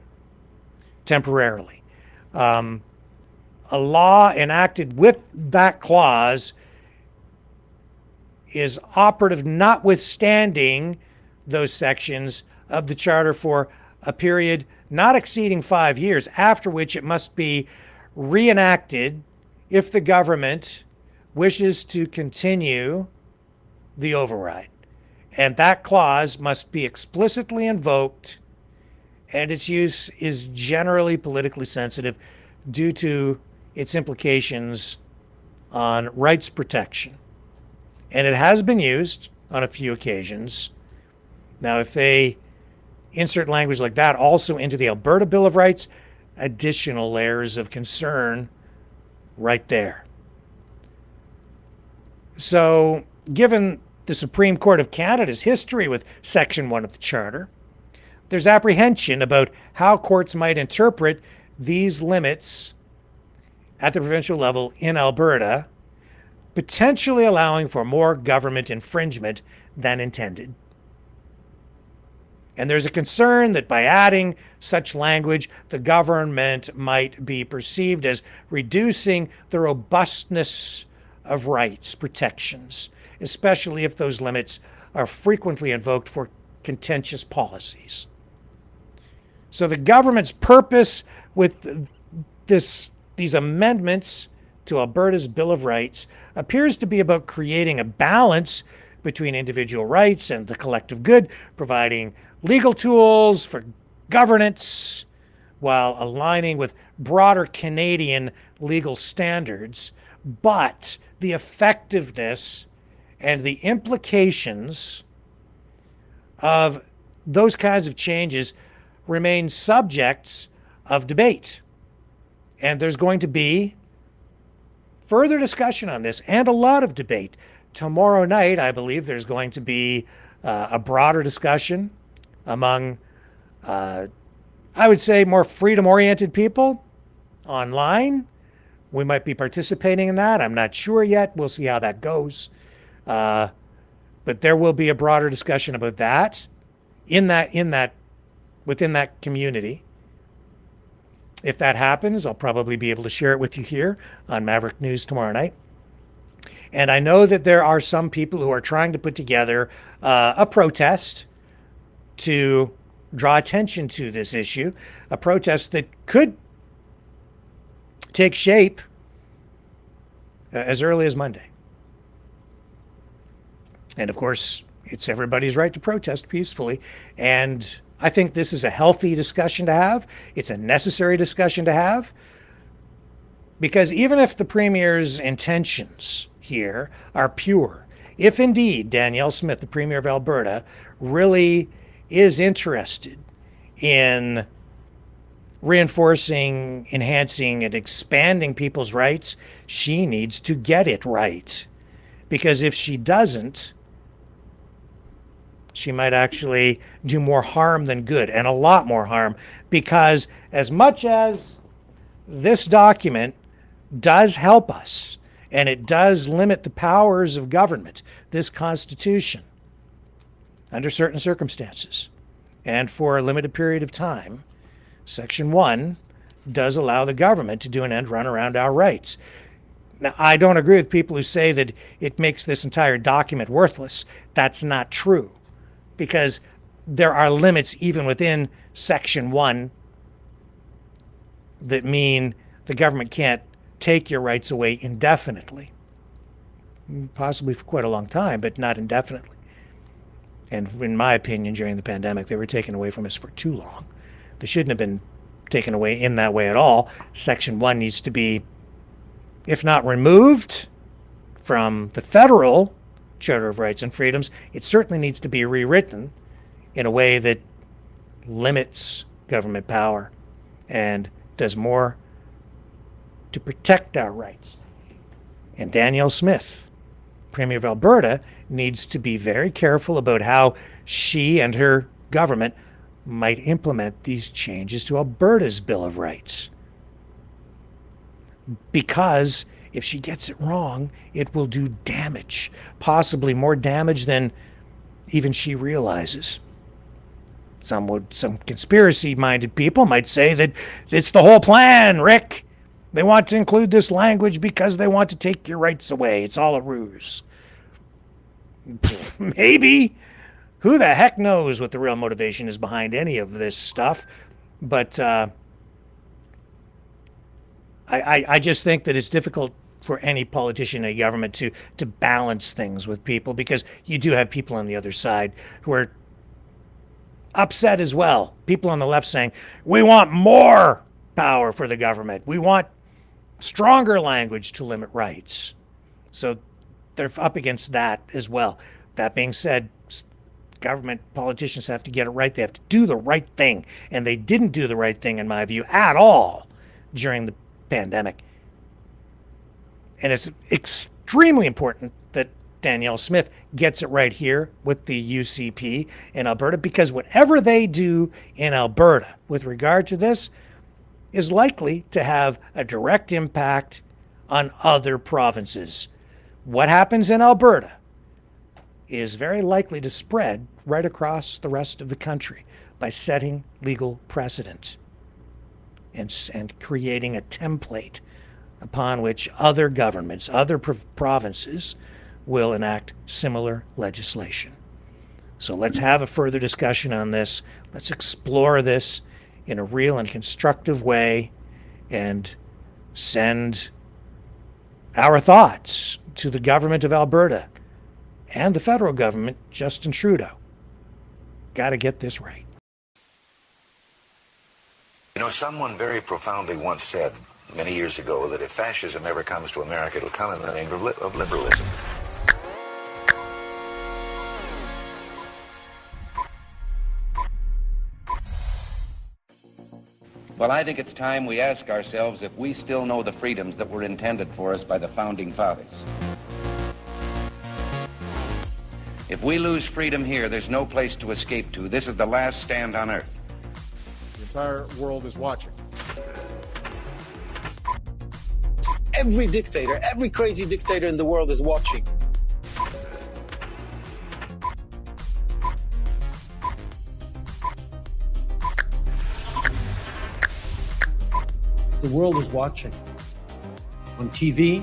temporarily. A law enacted with that clause is operative notwithstanding those sections of the Charter for a period not exceeding 5 years, after which it must be reenacted if the government wishes to continue the override. And that clause must be explicitly invoked, and its use is generally politically sensitive due to its implications on rights protection. And it has been used on a few occasions. Now, if they insert language like that also into the Alberta Bill of Rights, additional layers of concern right there. So, given the Supreme Court of Canada's history with Section 1 of the Charter, there's apprehension about how courts might interpret these limits at the provincial level in Alberta, potentially allowing for more government infringement than intended. And there's a concern that by adding such language, the government might be perceived as reducing the robustness of rights protections, especially if those limits are frequently invoked for contentious policies. So the government's purpose with these amendments to Alberta's Bill of Rights appears to be about creating a balance between individual rights and the collective good, providing legal tools for governance while aligning with broader Canadian legal standards, but the effectiveness and the implications of those kinds of changes remain subjects of debate. And there's going to be further discussion on this and a lot of debate. Tomorrow night, I believe there's going to be a broader discussion among, I would say, more freedom-oriented people online. We might be participating in that. I'm not sure yet. We'll see how that goes. But there will be a broader discussion about that within that community. If that happens, I'll probably be able to share it with you here on Maverick News tomorrow night. And I know that there are some people who are trying to put together a protest to draw attention to this issue, a protest that could take shape as early as Monday. And of course, it's everybody's right to protest peacefully. And I think this is a healthy discussion to have. It's a necessary discussion to have. Because even if the Premier's intentions here are pure, if indeed Danielle Smith, the Premier of Alberta, really is interested in reinforcing, enhancing, and expanding people's rights, she needs to get it right. Because if she doesn't, she might actually do more harm than good, and a lot more harm, because as much as this document does help us, and it does limit the powers of government, this Constitution, under certain circumstances, and for a limited period of time, Section 1 does allow the government to do an end run around our rights. Now, I don't agree with people who say that it makes this entire document worthless. That's not true, because there are limits even within Section 1 that mean the government can't take your rights away indefinitely. Possibly for quite a long time, but not indefinitely. And in my opinion, during the pandemic, they were taken away from us for too long. They shouldn't have been taken away in that way at all. Section 1 needs to be, if not removed from the federal Charter of Rights and Freedoms, it certainly needs to be rewritten in a way that limits government power and does more to protect our rights. And Danielle Smith, Premier of Alberta, needs to be very careful about how she and her government might implement these changes to Alberta's Bill of Rights. Because if she gets it wrong, it will do damage, possibly more damage than even she realizes. Some conspiracy-minded people might say that it's the whole plan, Rick. They want to include this language because they want to take your rights away. It's all a ruse. Maybe. Who the heck knows what the real motivation is behind any of this stuff? But I just think that it's difficult for any politician in a government to balance things with people, because you do have people on the other side who are upset as well. People on the left saying, we want more power for the government. We want stronger language to limit rights. So they're up against that as well. That being said, government politicians have to get it right. They have to do the right thing. And they didn't do the right thing, in my view, at all during the pandemic. And it's extremely important that Danielle Smith gets it right here with the UCP in Alberta, because whatever they do in Alberta with regard to this is likely to have a direct impact on other provinces. What happens in Alberta is very likely to spread right across the rest of the country by setting legal precedent and creating a template upon which other governments, other provinces will enact similar legislation. So let's have a further discussion on this. Let's explore this in a real and constructive way and send our thoughts to the government of Alberta and the federal government, Justin Trudeau. Got to get this right. You know, someone very profoundly once said many years ago that if fascism ever comes to America, it'll come in the name of liberalism. Well, I think it's time we ask ourselves if we still know the freedoms that were intended for us by the Founding Fathers. If we lose freedom here, there's no place to escape to. This is the last stand on Earth. The entire world is watching. Every dictator, every crazy dictator in the world is watching. The world is watching. On TV.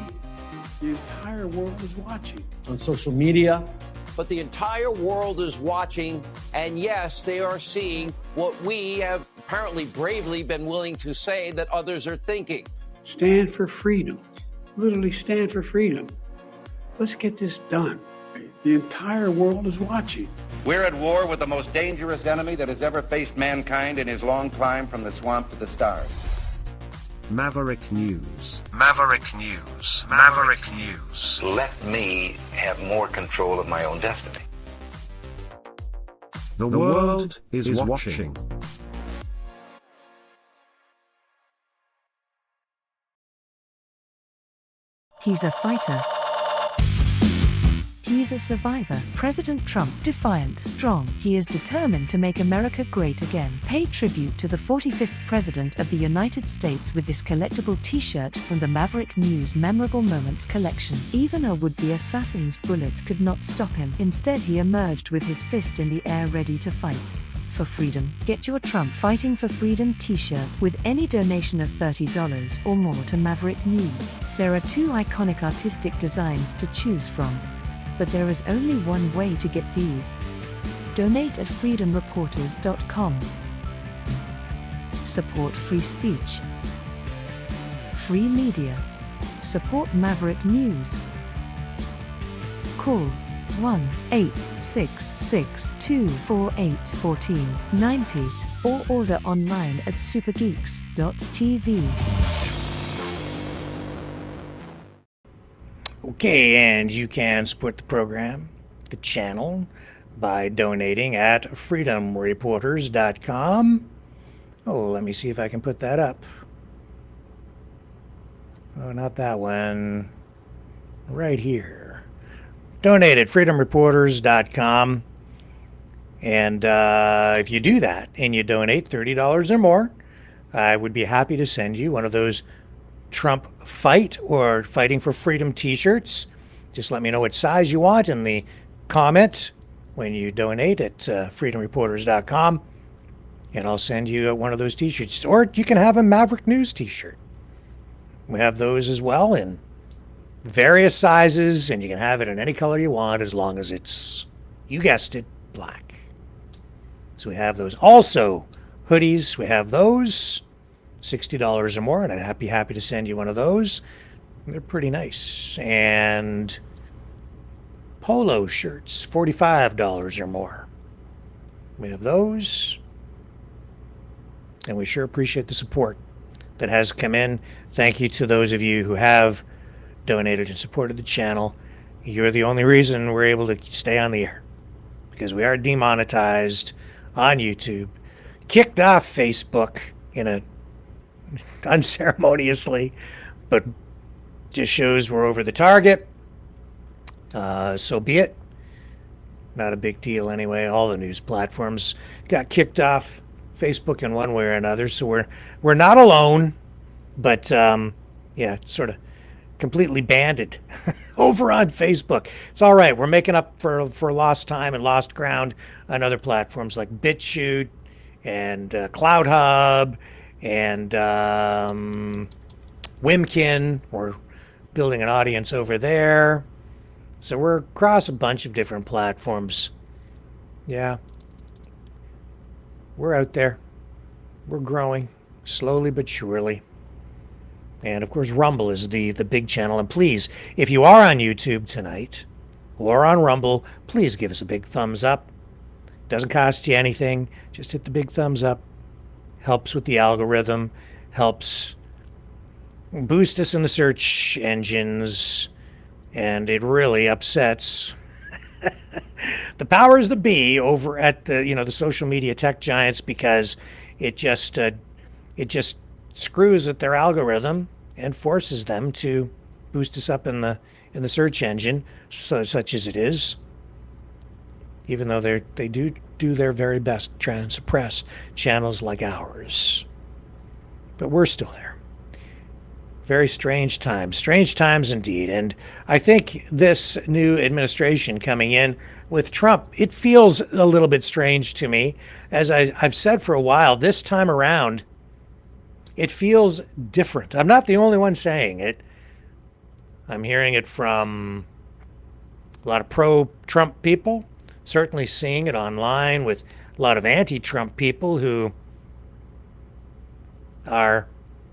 The entire world is watching. On social media. But the entire world is watching, and yes, they are seeing what we have apparently bravely been willing to say that others are thinking. Stand for freedom. Literally stand for freedom. Let's get this done. The entire world is watching. We're at war with the most dangerous enemy that has ever faced mankind in his long climb from the swamp to the stars. Maverick News. Maverick News. Maverick News. Let me have more control of my own destiny. The world is watching. He's a fighter. He's a survivor. President Trump, defiant, strong. He is determined to make America great again. Pay tribute to the 45th President of the United States with this collectible t-shirt from the Maverick News Memorable Moments collection. Even a would-be assassin's bullet could not stop him. Instead, he emerged with his fist in the air ready to fight. For freedom. Get your Trump Fighting for Freedom t-shirt with any donation of $30 or more to Maverick News. There are two iconic artistic designs to choose from. But there is only one way to get these. Donate at freedomreporters.com. Support free speech. Free media. Support Maverick News. Call 1-866-248-1490 or order online at supergeeks.tv. Okay, and you can support the program, the channel, by donating at freedomreporters.com. Oh, let me see if I can put that up. Oh, not that one. Right here. Donate at freedomreporters.com. And if you do that and you donate $30 or more, I would be happy to send you one of those Trump Fight or Fighting for Freedom t-shirts. Just let me know what size you want in the comment when you donate at freedomreporters.com, and I'll send you one of those t-shirts. Or you can have a Maverick News t-shirt. We have those as well in various sizes, and you can have it in any color you want as long as it's, you guessed it, black. So we have those. Also, hoodies, we have those. $60 or more, and I'd be happy to send you one of those. They're pretty nice. And polo shirts, $45 or more. We have those. And we sure appreciate the support that has come in. Thank you to those of you who have donated and supported the channel. You're the only reason we're able to stay on the air, because we are demonetized on YouTube, kicked off Facebook in a unceremoniously, but just shows we're over the target. So be it. Not a big deal anyway. All the news platforms got kicked off Facebook in one way or another, so we're not alone, but yeah, sort of completely banned over on Facebook. It's all right. We're making up for lost time and lost ground on other platforms like BitChute and CloudHub and Wimkin. We're building an audience over there. So we're across a bunch of different platforms. Yeah. We're out there. We're growing, slowly but surely. And of course, Rumble is the big channel. And please, if you are on YouTube tonight or on Rumble, please give us a big thumbs up. Doesn't cost you anything. Just hit the big thumbs up. helps with the algorithm, helps boost us in the search engines, and it really upsets the powers that be over at the social media tech giants, because it just screws at their algorithm and forces them to boost us up in the search engine, such as it is. Even though they do their very best to try and suppress channels like ours, but we're still there. Very strange times indeed. And I think this new administration coming in with Trump, it feels a little bit strange to me. As I've said for a while, this time around, it feels different. I'm not the only one saying it. I'm hearing it from a lot of pro-Trump people, certainly seeing it online with a lot of anti-Trump people who are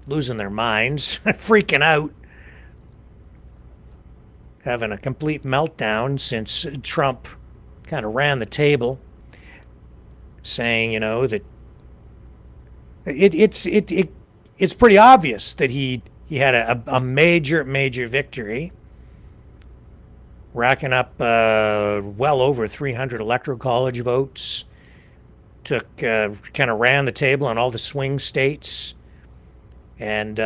losing their minds, freaking out, having a complete meltdown since Trump kind of ran the table, saying, that it's pretty obvious that he had a major victory, racking up well over 300 electoral college votes, took kind of ran the table on all the swing states. And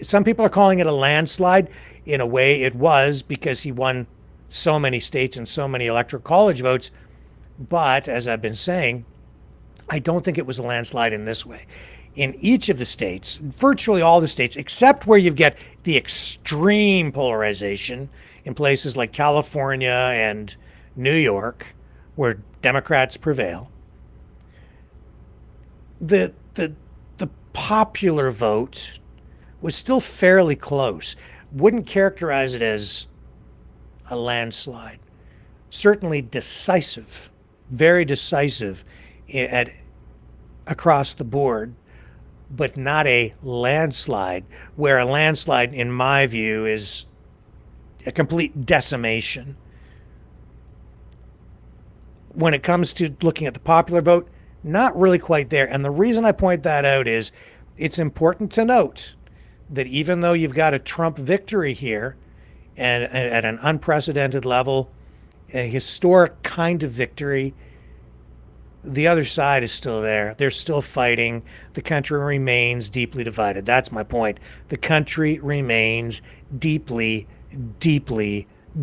some people are calling it a landslide. In a way, it was, because he won so many states and so many electoral college votes. But as I've been saying, I don't think it was a landslide in this way. In each of the states, virtually all the states, except where you get the extreme polarization in places like California and New York, where Democrats prevail, the popular vote was still fairly close. Wouldn't characterize it as a landslide. Certainly decisive, very decisive across the board, but not a landslide, where a landslide, in my view, is a complete decimation. When it comes to looking at the popular vote, not really quite there. And the reason I point that out is it's important to note that even though you've got a Trump victory here, and at an unprecedented level, a historic kind of victory, the other side is still there. They're still fighting. The country remains deeply divided. That's my point. The country remains deeply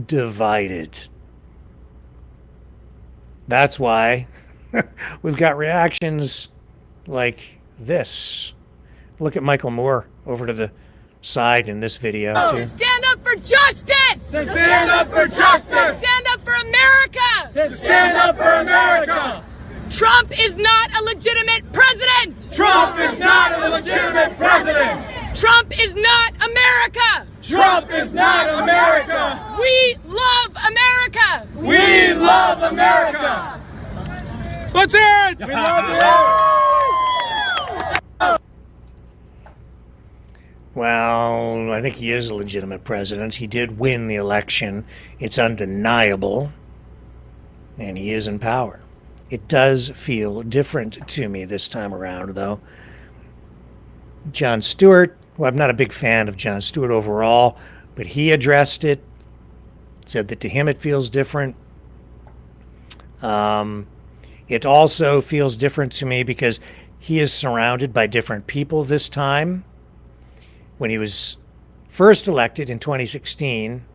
divided. That's why we've got reactions like this. Look at Michael Moore over to the side in this video, too. Stand up for justice! To stand up for justice! Stand up for America! To stand up for America! Trump is not a legitimate president! Trump is not a legitimate president! Trump is not America! Trump is not America! We love America! We love America! Let's hear it! We love you! Well, I think he is a legitimate president. He did win the election. It's undeniable. And he is in power. It does feel different to me this time around, though. Jon Stewart, well, I'm not a big fan of Jon Stewart overall, but he addressed it, said that to him it feels different. It also feels different to me because he is surrounded by different people this time. When he was first elected in 2016,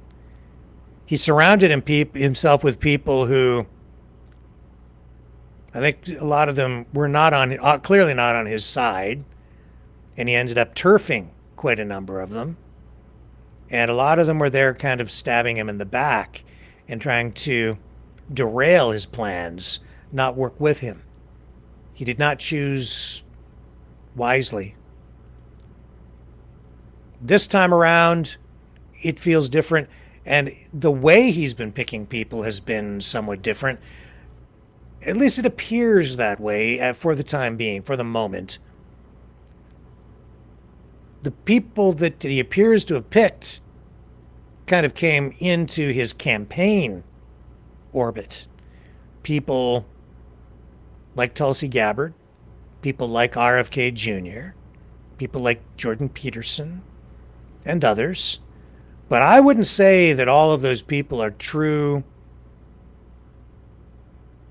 he surrounded himself with people who, I think a lot of them were clearly not on his side, and he ended up turfing quite a number of them. And a lot of them were there kind of stabbing him in the back and trying to derail his plans, not work with him. He did not choose wisely. This time around, it feels different, and the way he's been picking people has been somewhat different. At least it appears that way for the time being, for the moment. The people that he appears to have picked kind of came into his campaign orbit. People like Tulsi Gabbard, people like RFK Jr., people like Jordan Peterson, and others. But I wouldn't say that all of those people are true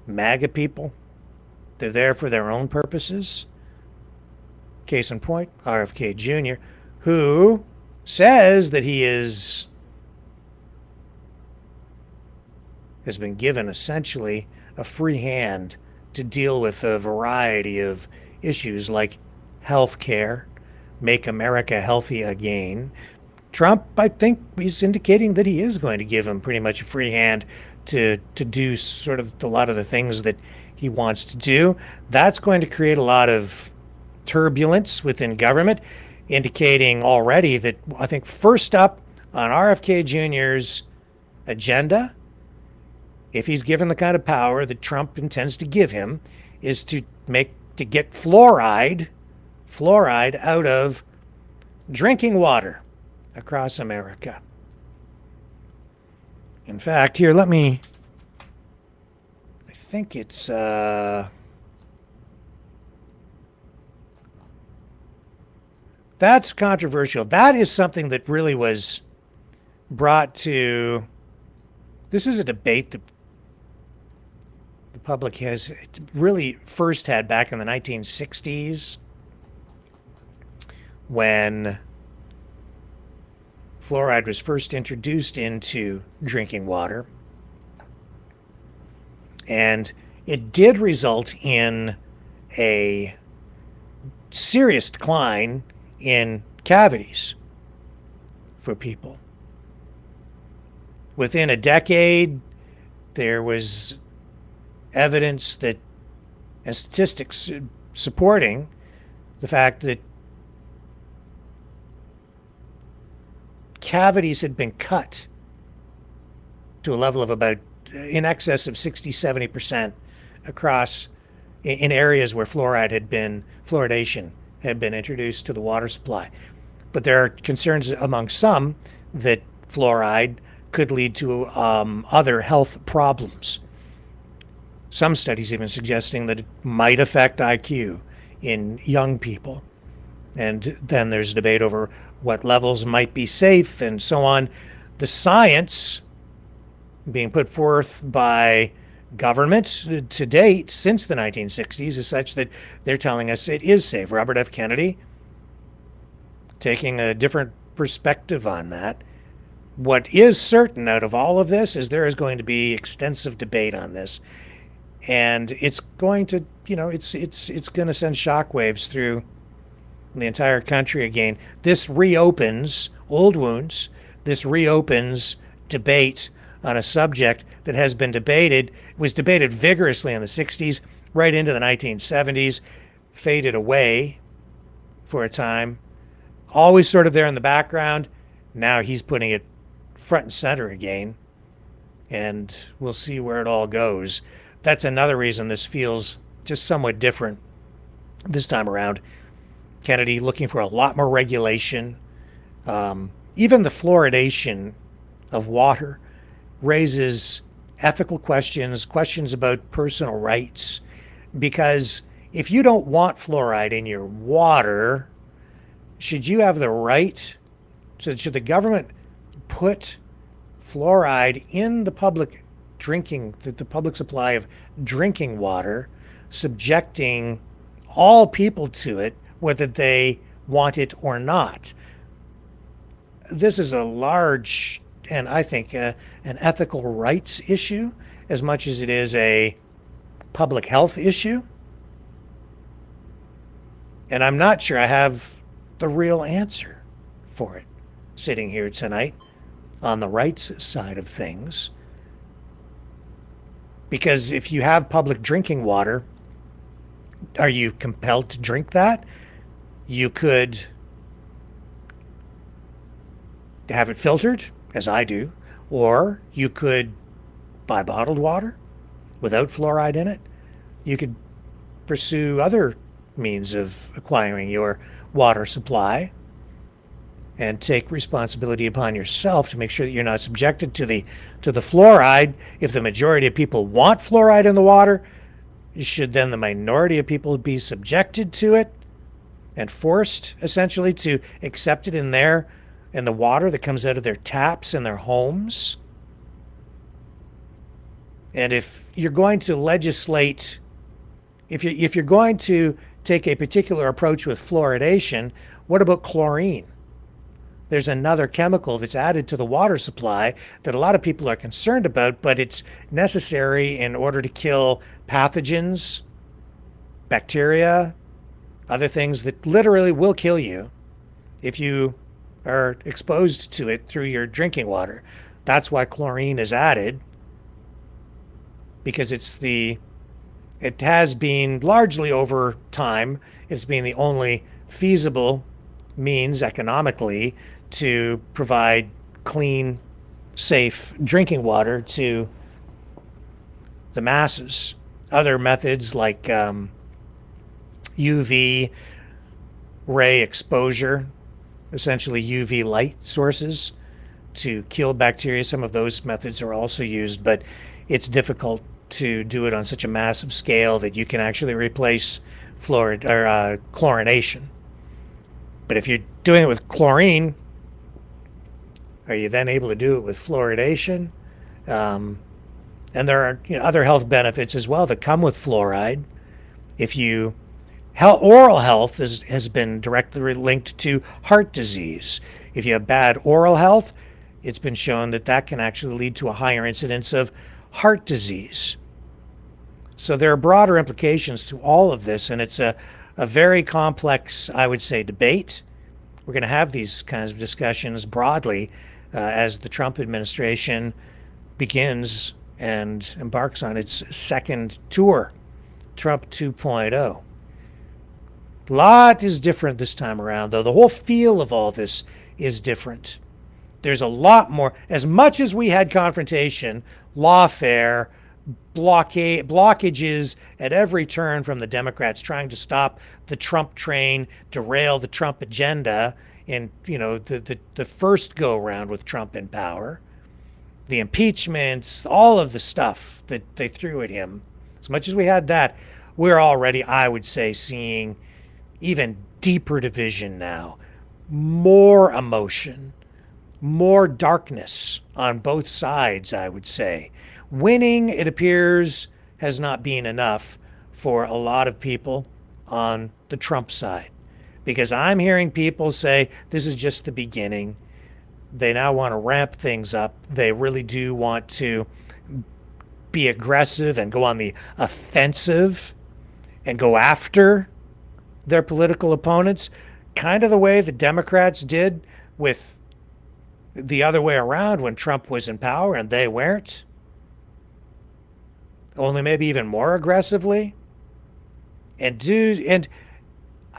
MAGA people. They're there for their own purposes. Case in point, RFK Jr., who says that he has been given essentially a free hand to deal with a variety of issues like health care, make America healthy again. Trump, I think, is indicating that he is going to give him pretty much a free hand to do sort of a lot of the things that he wants to do. That's going to create a lot of turbulence within government, indicating already that I think first up on RFK Jr.'s agenda, if he's given the kind of power that Trump intends to give him, is to get fluoride out of drinking water across America. In fact, here, I think it's, that's controversial. That is something that really was brought to, this is a debate that the public has really first had back in the 1960s when fluoride was first introduced into drinking water. And it did result in a serious decline in cavities for people. Within a decade, there was evidence that, and statistics supporting the fact that cavities had been cut to a level of about in excess of 60-70% across in areas where fluoridation had been introduced to the water supply. But there are concerns among some that fluoride could lead to other health problems. Some studies even suggesting that it might affect IQ in young people. And then there's debate over what levels might be safe and so on. The science being put forth by government to date since the 1960s is such that they're telling us it is safe. Robert F. Kennedy taking a different perspective on that. What is certain out of all of this is there is going to be extensive debate on this. And it's going to, it's going to send shockwaves through the entire country again. This reopens old wounds. This reopens debate on a subject that has been debated, was debated vigorously in the 60s, right into the 1970s, faded away for a time, always sort of there in the background. Now he's putting it front and center again, and we'll see where it all goes. That's another reason this feels just somewhat different this time around. Kennedy looking for a lot more regulation. Even the fluoridation of water raises ethical questions about personal rights, because if you don't want fluoride in your water, should you have the right, should the government put fluoride in the public the public supply of drinking water, subjecting all people to it, whether they want it or not? This is a large, and I think an ethical rights issue as much as it is a public health issue. And I'm not sure I have the real answer for it sitting here tonight on the rights side of things. Because if you have public drinking water, are you compelled to drink that? You could have it filtered, as I do, or you could buy bottled water without fluoride in it. You could pursue other means of acquiring your water supply and take responsibility upon yourself to make sure that you're not subjected to the fluoride. If the majority of people want fluoride in the water, should then the minority of people be subjected to it and forced essentially to accept it in the water that comes out of their taps in their homes? And if you're going to legislate, if you're going to take a particular approach with fluoridation, what about chlorine? There's another chemical that's added to the water supply that a lot of people are concerned about, but it's necessary in order to kill pathogens, bacteria, other things that literally will kill you if you are exposed to it through your drinking water. That's why chlorine is added, because it has been largely over time, it's been the only feasible means economically to provide clean, safe drinking water to the masses. Other methods like UV ray exposure, essentially UV light sources to kill bacteria, some of those methods are also used, but it's difficult to do it on such a massive scale that you can actually replace chlorination. But if you're doing it with chlorine, are you then able to do it with fluoridation? And there are other health benefits as well that come with fluoride. Oral health has been directly linked to heart disease. If you have bad oral health, it's been shown that can actually lead to a higher incidence of heart disease. So there are broader implications to all of this, and it's a very complex, I would say, debate. We're going to have these kinds of discussions broadly as the Trump administration begins and embarks on its second tour, Trump 2.0. A lot is different this time around, though. The whole feel of all this is different. There's a lot more. As much as we had confrontation, lawfare, blockages at every turn from the Democrats trying to stop the Trump train, derail the Trump agenda in the first go round with Trump in power, the impeachments, all of the stuff that they threw at him. As much as we had that, we're already, I would say, seeing even deeper division now, more emotion, more darkness on both sides, I would say. Winning, it appears, has not been enough for a lot of people on the Trump side. Because I'm hearing people say this is just the beginning. They now want to ramp things up. They really do want to be aggressive and go on the offensive and go after their political opponents, kind of the way the Democrats did with the other way around when Trump was in power and they weren't. Only maybe even more aggressively. And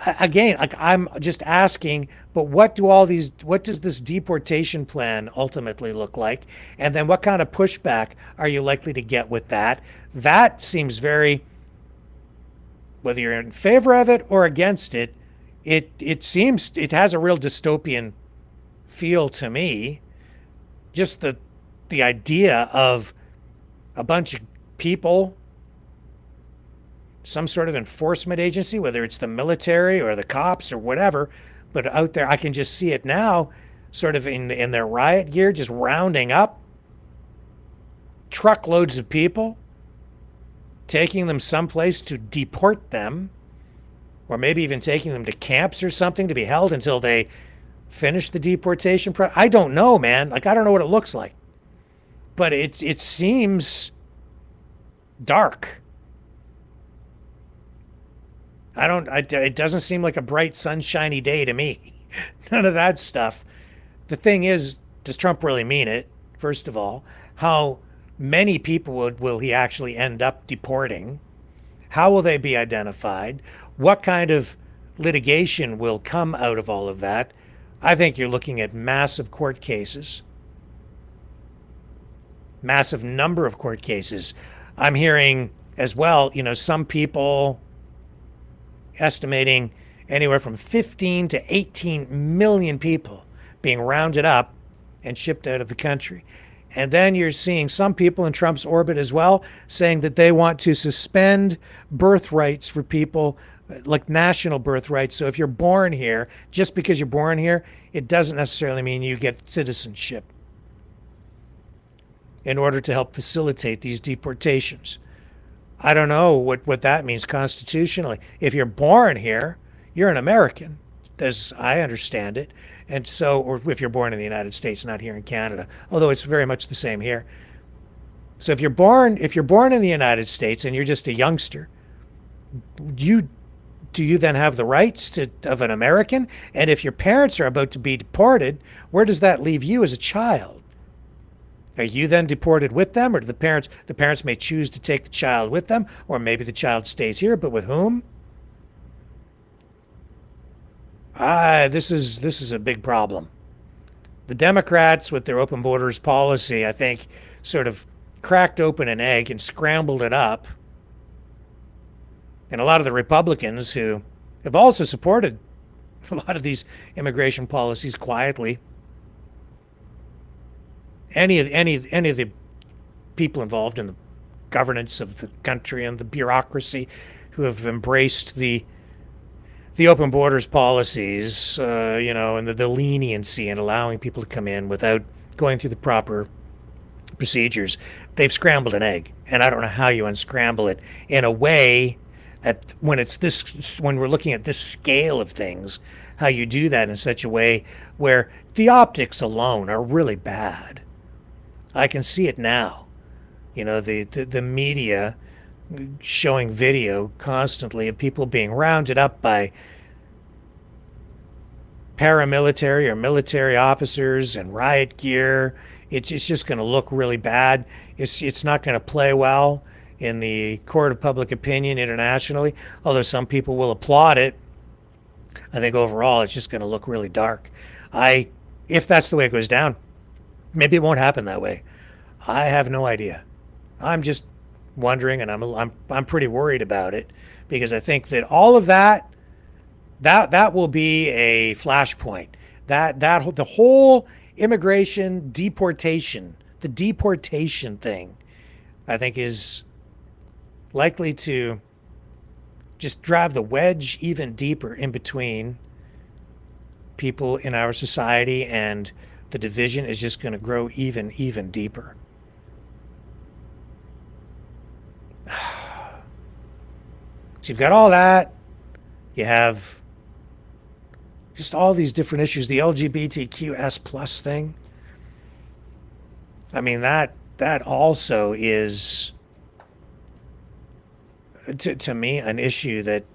again, I'm just asking, but what does this deportation plan ultimately look like? And then what kind of pushback are you likely to get with that? That seems very, whether you're in favor of it or against it, it seems it has a real dystopian feel to me. Just the idea of a bunch of people, some sort of enforcement agency, whether it's the military or the cops or whatever, but out there, I can just see it now, sort of in their riot gear, just rounding up truckloads of people, taking them someplace to deport them, or maybe even taking them to camps or something to be held until they finish the deportation process. I don't know, man. I don't know what it looks like. But it seems dark. It doesn't seem like a bright, sunshiny day to me. None of that stuff. The thing is, does Trump really mean it? First of all, how many people will he actually end up deporting? How will they be identified? What kind of litigation will come out of all of that? I think you're looking at massive court cases. Massive number of court cases. I'm hearing as well, some people estimating anywhere from 15 to 18 million people being rounded up and shipped out of the country. And then you're seeing some people in Trump's orbit as well saying that they want to suspend birthrights for people, like national birthrights. So if you're born here, just because you're born here, it doesn't necessarily mean you get citizenship, in order to help facilitate these deportations. I don't know what that means constitutionally. If you're born here, you're an American, as I understand it. And so, or if you're born in the United States, not here in Canada, although it's very much the same here. So if you're born in the United States and you're just a youngster, do you then have the rights of an American? And if your parents are about to be deported, where does that leave you as a child? Are you then deported with them, or do the parents may choose to take the child with them, or maybe the child stays here, but with whom? This is a big problem. The Democrats, with their open borders policy, I think, sort of cracked open an egg and scrambled it up. And a lot of the Republicans, who have also supported a lot of these immigration policies quietly, any of the people involved in the governance of the country and the bureaucracy who have embraced the open borders policies, and the leniency in allowing people to come in without going through the proper procedures, they've scrambled an egg. And I don't know how you unscramble it in a way that when we're looking at this scale of things, how you do that in such a way where the optics alone are really bad. I can see it now. The media showing video constantly of people being rounded up by paramilitary or military officers and riot gear. It's just going to look really bad. It's not going to play well in the court of public opinion internationally, although some people will applaud it. I think overall it's just going to look really dark. If that's the way it goes down, maybe it won't happen that way. I have no idea. I'm just wondering, and I'm pretty worried about it, because I think that all of that will be a flashpoint. That the whole immigration deportation, the deportation thing, I think is likely to just drive the wedge even deeper in between people in our society, and the division is just going to grow even deeper. So you've got all that. You have just all these different issues. The LGBTQS plus thing. I mean, that also is, to me, an issue that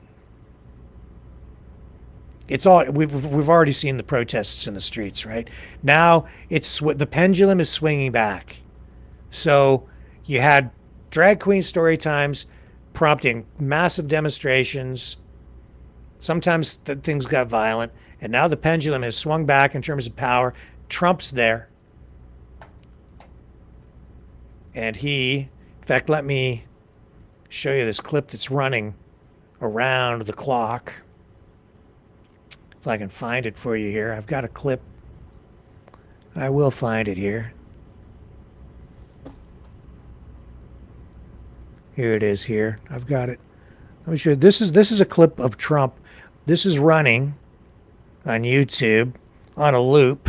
it's all we've already seen the protests in the streets, right? Now the pendulum is swinging back. So you had drag queen story times prompting massive demonstrations. Sometimes things got violent, and now the pendulum has swung back in terms of power. Trump's there. And in fact, let me show you this clip that's running around the clock. If I can find it for you here. I've got a clip. I will find it here. Here it is here. I've got it. Let me show you. This is a clip of Trump. This is running on YouTube on a loop.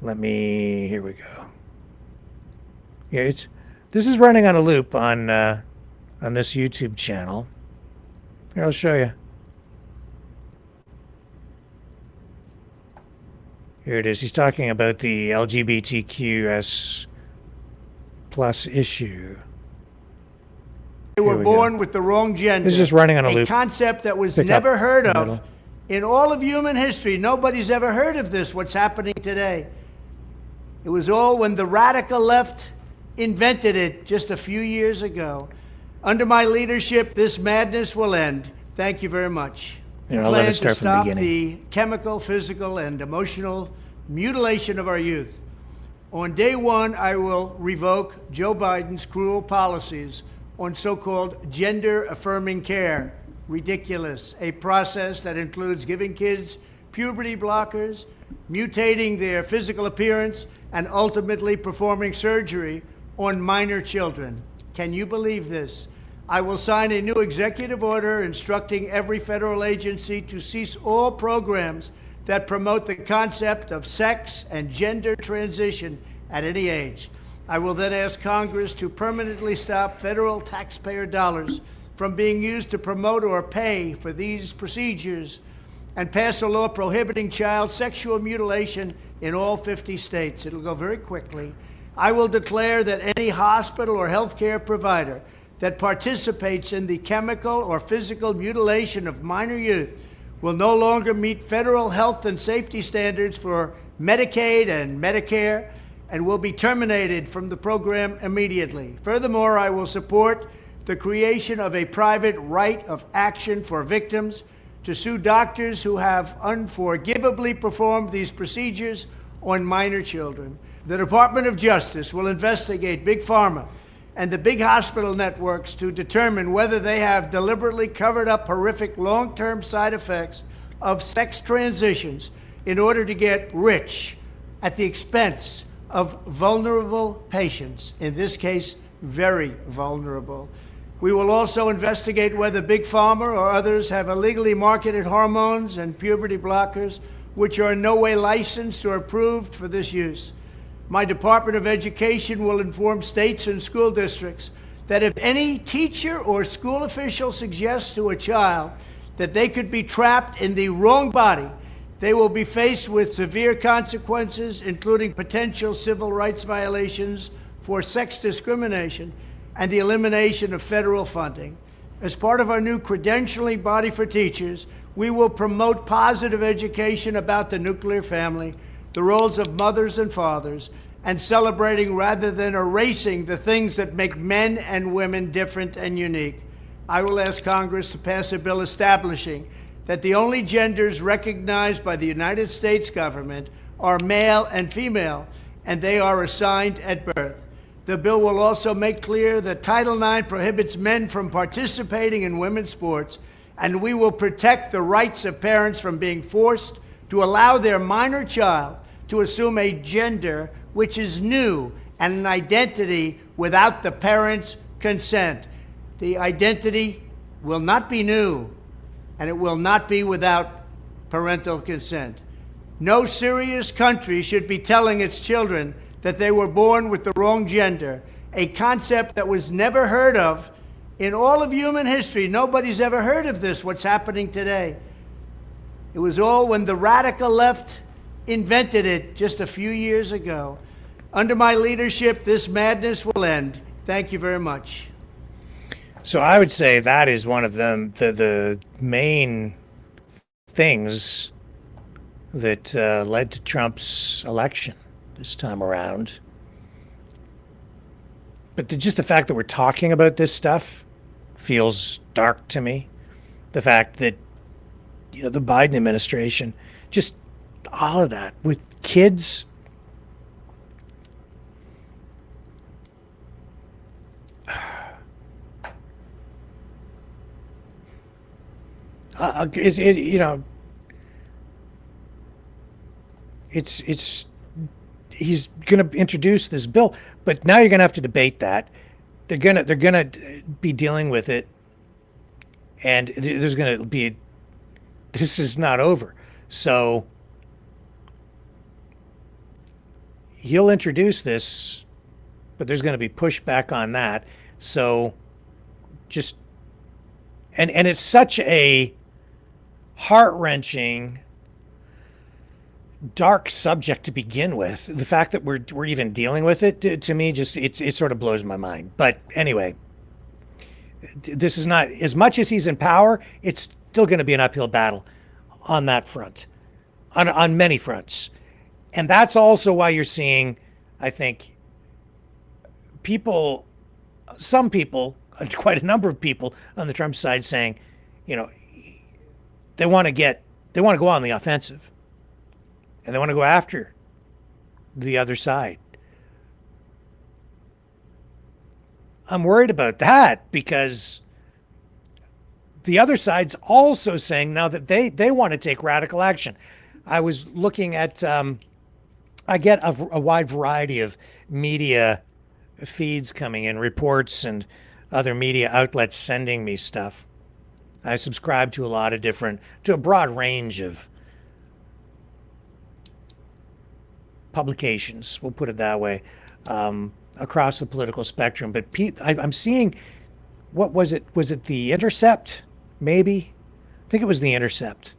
Here we go. Yeah, this is running on a loop on this YouTube channel. Here, I'll show you. Here it is. He's talking about the LGBTQS plus issue. They were born with the wrong gender. This is just running on a loop. A concept that was never heard of in all of human history. Nobody's ever heard of this, what's happening today. It was all when the radical left invented it just a few years ago. Under my leadership, this madness will end. Thank you very much. I'll let it start to from the stop beginning. the chemical, physical, and emotional mutilation of our youth. On day one, I will revoke Joe Biden's cruel policies on so-called gender-affirming care. Ridiculous. A process that includes giving kids puberty blockers, mutating their physical appearance, and ultimately performing surgery on minor children. Can you believe this? I will sign a new executive order instructing every federal agency to cease all programs that promote the concept of sex and gender transition at any age. I will then ask Congress to permanently stop federal taxpayer dollars from being used to promote or pay for these procedures and pass a law prohibiting child sexual mutilation in all 50 states. It'll go very quickly. I will declare that any hospital or healthcare provider that participates in the chemical or physical mutilation of minor youth will no longer meet federal health and safety standards for Medicaid and Medicare and will be terminated from the program immediately. Furthermore, I will support the creation of a private right of action for victims to sue doctors who have unforgivably performed these procedures on minor children. The Department of Justice will investigate Big Pharma and the big hospital networks to determine whether they have deliberately covered up horrific long-term side effects of sex transitions in order to get rich at the expense of vulnerable patients, in this case, very vulnerable. We will also investigate whether Big Pharma or others have illegally marketed hormones and puberty blockers which are in no way licensed or approved for this use. My Department of Education will inform states and school districts that if any teacher or school official suggests to a child that they could be trapped in the wrong body, they will be faced with severe consequences, including potential civil rights violations for sex discrimination and the elimination of federal funding. As part of our new credentialing body for teachers, we will promote positive education about the nuclear family, the roles of mothers and fathers, and celebrating rather than erasing the things that make men and women different and unique. I will ask Congress to pass a bill establishing that the only genders recognized by the United States government are male and female, and they are assigned at birth. The bill will also make clear that Title IX prohibits men from participating in women's sports, and we will protect the rights of parents from being forced to allow their minor child to assume a gender which is new and an identity without the parents' consent. The identity will not be new, and it will not be without parental consent. No serious country should be telling its children that they were born with the wrong gender, a concept that was never heard of in all of human history. Nobody's ever heard of this, what's happening today. It was all when the radical left invented it just a few years ago. Under my leadership, this madness will end. Thank you very much. So I would say that is one of the main things that led to Trump's election this time around. But just the fact that we're talking about this stuff feels dark to me. The fact that, you know, the Biden administration, just all of that with kids. He's going to introduce this bill, but now you're going to have to debate that. They're going to be dealing with it, and there's going to be. This is not over, so he'll introduce this, but there's going to be pushback on that. So just and it's such a heart-wrenching, dark subject to begin with. The fact that we're even dealing with it, to me, just it sort of blows my mind. But anyway, this is not, as much as he's in power, it's still going to be an uphill battle on that front, on many fronts. And that's also why you're seeing, I think, some people, quite a number of people on the Trump side saying, you know, they want to go on the offensive. And they want to go after the other side. I'm worried about that because the other side's also saying now that they want to take radical action. I was looking at, I get a wide variety of media feeds coming in, reports and other media outlets sending me stuff. I subscribe to to a broad range of publications, we'll put it that way, across the political spectrum. But I'm seeing, what was it? Was it The Intercept? Maybe? I think it was The Intercept.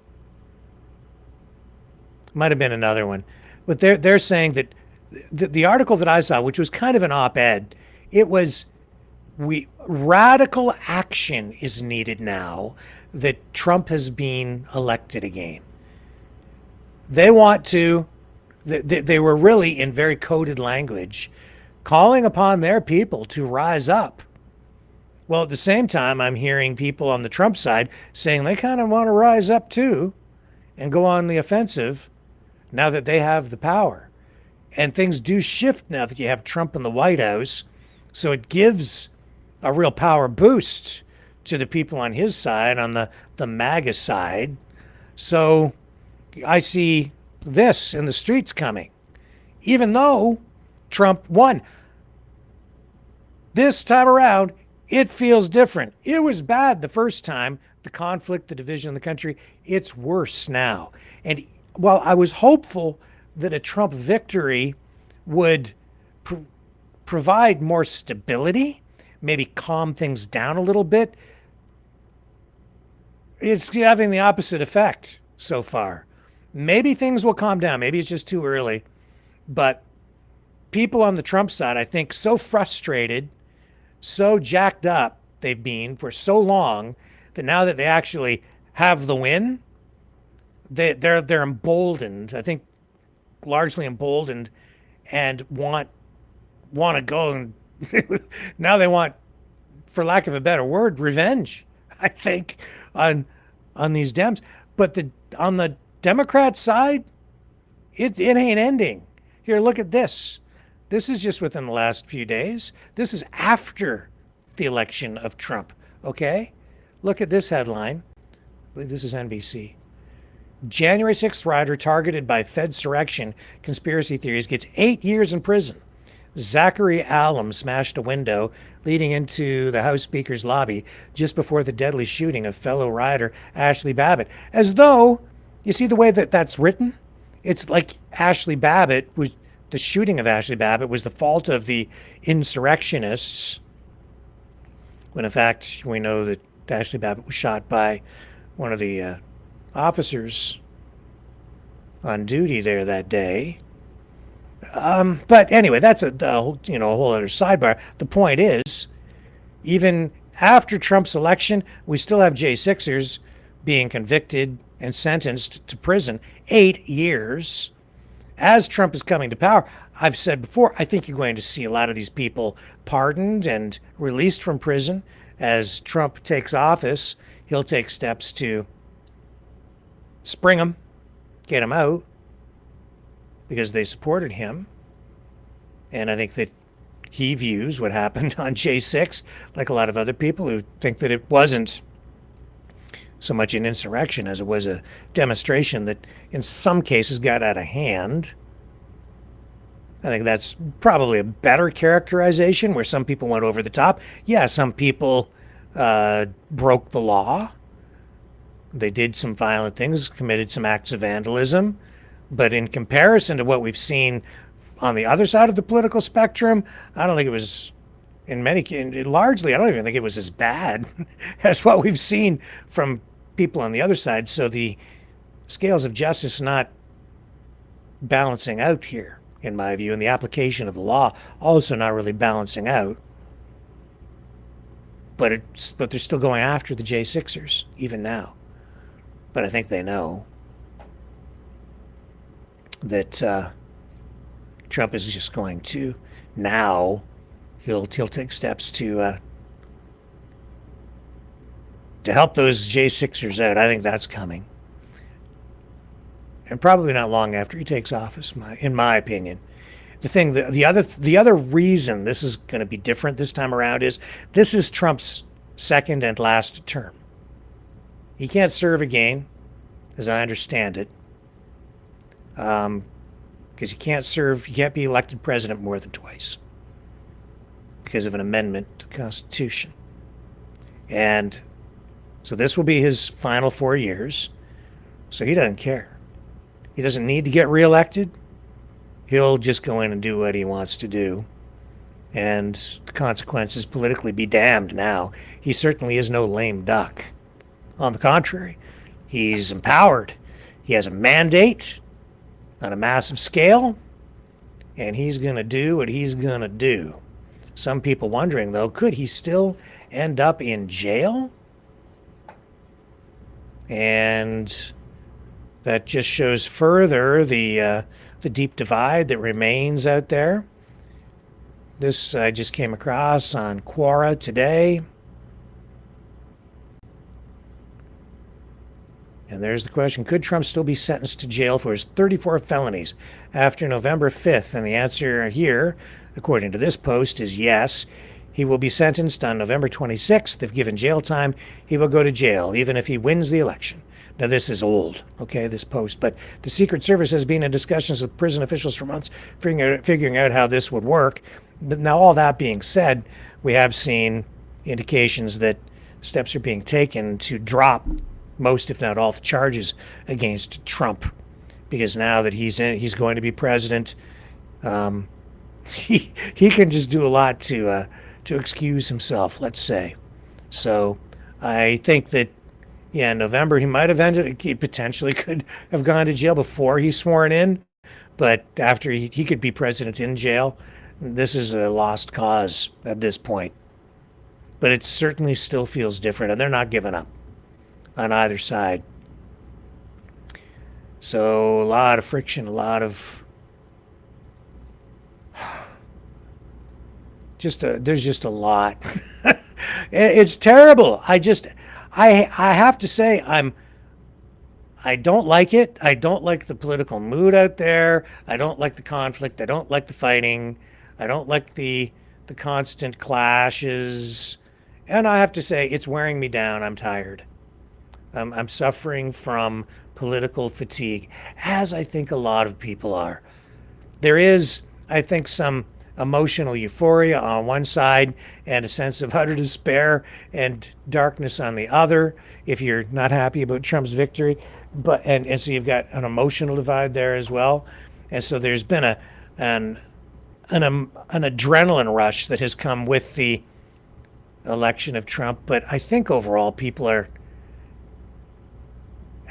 Might have been another one. But they're saying that the article that I saw, which was kind of an op-ed, it was, radical action is needed now that Trump has been elected again. They want to, they were really, in very coded language, calling upon their people to rise up. Well, at the same time, I'm hearing people on the Trump side saying they kind of want to rise up too and go on the offensive now that they have the power. And things do shift now that you have Trump in the White House. So it gives a real power boost to the people on his side, on the MAGA side. So I see this in the streets coming, even though Trump won. This time around, it feels different. It was bad the first time, the conflict, the division in the country. It's worse now. And while I was hopeful that a Trump victory would provide more stability, maybe calm things down a little bit, it's having the opposite effect so far. Maybe things will calm down. Maybe it's just too early. But people on the Trump side, I think, so frustrated, so jacked up they've been for so long that now that they actually have the win, they're emboldened. I think largely emboldened, and want to go and now they want, for lack of a better word, revenge, I think, on these Dems. But on the Democrat side, it ain't ending. Here, look at this. This is just within the last few days. This is after the election of Trump, okay? Look at this headline. I believe this is NBC. January 6th rider targeted by Fedsurrection conspiracy theories gets 8 years in prison. Zachary Allum smashed a window leading into the House Speaker's lobby just before the deadly shooting of fellow rider Ashley Babbitt. As though, you see the way that that's written? It's like Ashley Babbitt was, the shooting of Ashley Babbitt was the fault of the insurrectionists, when in fact we know that Ashley Babbitt was shot by one of the officers on duty there that day. But anyway, that's a whole other sidebar. The point is, even after Trump's election, we still have J6ers being convicted and sentenced to prison 8 years. As Trump is coming to power, I've said before, I think you're going to see a lot of these people pardoned and released from prison. As Trump takes office, he'll take steps to spring them, get them out, because they supported him. And I think that he views what happened on J6 like a lot of other people who think that it wasn't so much an insurrection as it was a demonstration that in some cases got out of hand. I think that's probably a better characterization, where some people went over the top. Yeah, some people broke the law. They did some violent things, committed some acts of vandalism. But in comparison to what we've seen on the other side of the political spectrum, I don't think it was, largely, I don't even think it was as bad as what we've seen from people on the other side. So the scales of justice not balancing out here, in my view, and the application of the law also not really balancing out. But they're still going after the J6ers, even now. But I think they know that Trump is just going to, now he'll take steps to help those J6ers out. I think that's coming, and probably not long after he takes office, in my opinion. The other reason this is going to be different this time around is this is Trump's second and last term. He can't serve again, as I understand it. because you can't be elected president more than twice because of an amendment to the Constitution. And so this will be his final 4 years. So he doesn't care. He doesn't need to get reelected. He'll just go in and do what he wants to do. And the consequences politically be damned now. He certainly is no lame duck. On the contrary, he's empowered. He has a mandate on a massive scale, and he's going to do what he's going to do. Some people wondering, though, could he still end up in jail? And that just shows further the deep divide that remains out there. This I just came across on Quora today. And there's the question, could Trump still be sentenced to jail for his 34 felonies after November 5th? And the answer here, according to this post, is yes. He will be sentenced on November 26th. If given jail time, he will go to jail, even if he wins the election. Now, this is old, okay, this post, but the Secret Service has been in discussions with prison officials for months, figuring out how this would work. But now, all that being said, we have seen indications that steps are being taken to drop most, if not all, the charges against Trump, because now that he's going to be president, he can just do a lot to excuse himself, let's say. So I think that, yeah, in November he might have he potentially could have gone to jail before he's sworn in, but after he could be president in jail. This is a lost cause at this point. But it certainly still feels different, and they're not giving up on either side. So a lot of friction, a lot of there's just a lot. It's terrible. I have to say I don't like it. I don't like the political mood out there. I don't like the conflict. I don't like the fighting. I don't like the constant clashes. And I have to say, it's wearing me down. I'm tired. I'm suffering from political fatigue, as I think a lot of people are. There is, I think, some emotional euphoria on one side and a sense of utter despair and darkness on the other, if you're not happy about Trump's victory. But and so you've got an emotional divide there as well. And so there's been an adrenaline rush that has come with the election of Trump. But I think overall people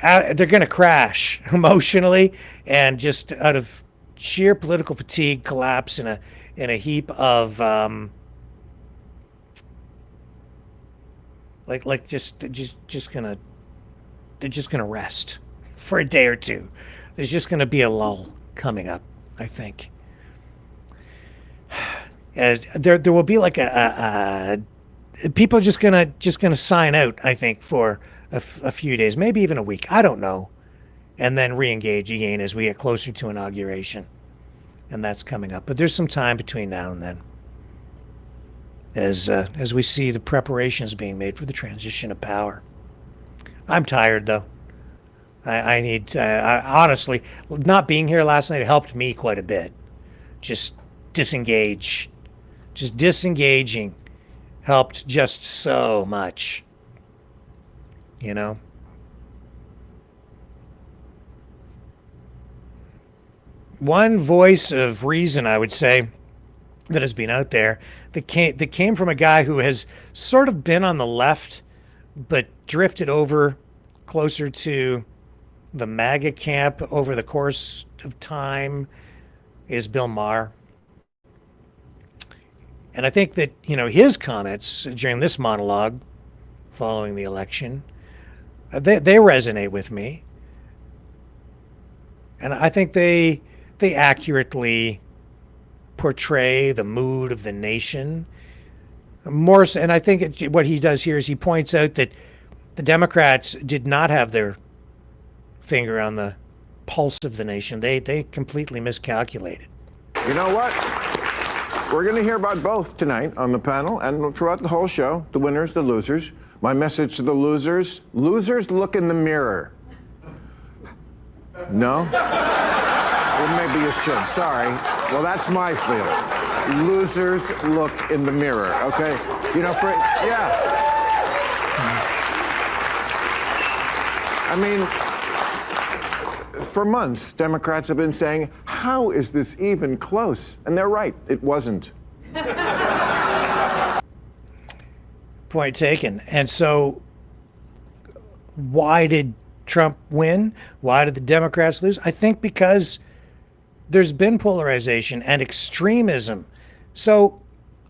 they're going to crash emotionally and just out of sheer political fatigue collapse in a heap of they're just gonna rest for a day or two. There's just gonna be a lull coming up, I think. As there will be like people are just gonna sign out, I think, for a few days, maybe even a week. I don't know, and then re-engage again as we get closer to inauguration, and that's coming up. But there's some time between now and then, as we see the preparations being made for the transition of power. I'm tired though. I need honestly, not being here last night helped me quite a bit. Just disengaging helped just so much, you know. One voice of reason, I would say, that has been out there that came from a guy who has sort of been on the left but drifted over closer to the MAGA camp over the course of time, is Bill Maher. And I think that, you know, his comments during this monologue following the election, they resonate with me. And I think they accurately portray the mood of the nation. More so, and I think what he does here is he points out that the Democrats did not have their finger on the pulse of the nation. They completely miscalculated. You know what? We're going to hear about both tonight on the panel and throughout the whole show, the winners, the losers. My message to the losers, look in the mirror. No? Well, maybe you should. Sorry. Well, that's my feeling. Losers look in the mirror, okay? You know, yeah. I mean, for months, Democrats have been saying, how is this even close? And they're right, it wasn't. Point taken. And so, why did Trump win? Why did the Democrats lose? I think because there's been polarization and extremism. So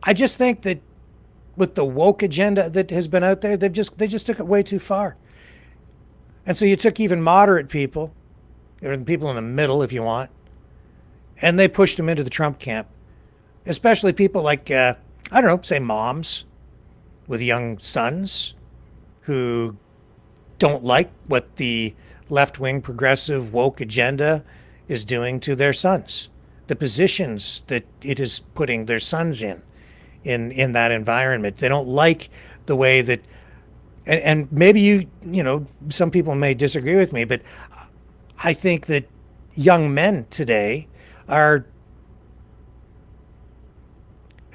I just think that with the woke agenda that has been out there, they just took it way too far. And so you took even moderate people, or people in the middle, if you want, and they pushed them into the Trump camp. Especially people like, I don't know, say moms with young sons who don't like what the left-wing progressive woke agenda is doing to their sons, the positions that it is putting their sons in that environment. They don't like the way that, and maybe you know, some people may disagree with me, but I think that young men today have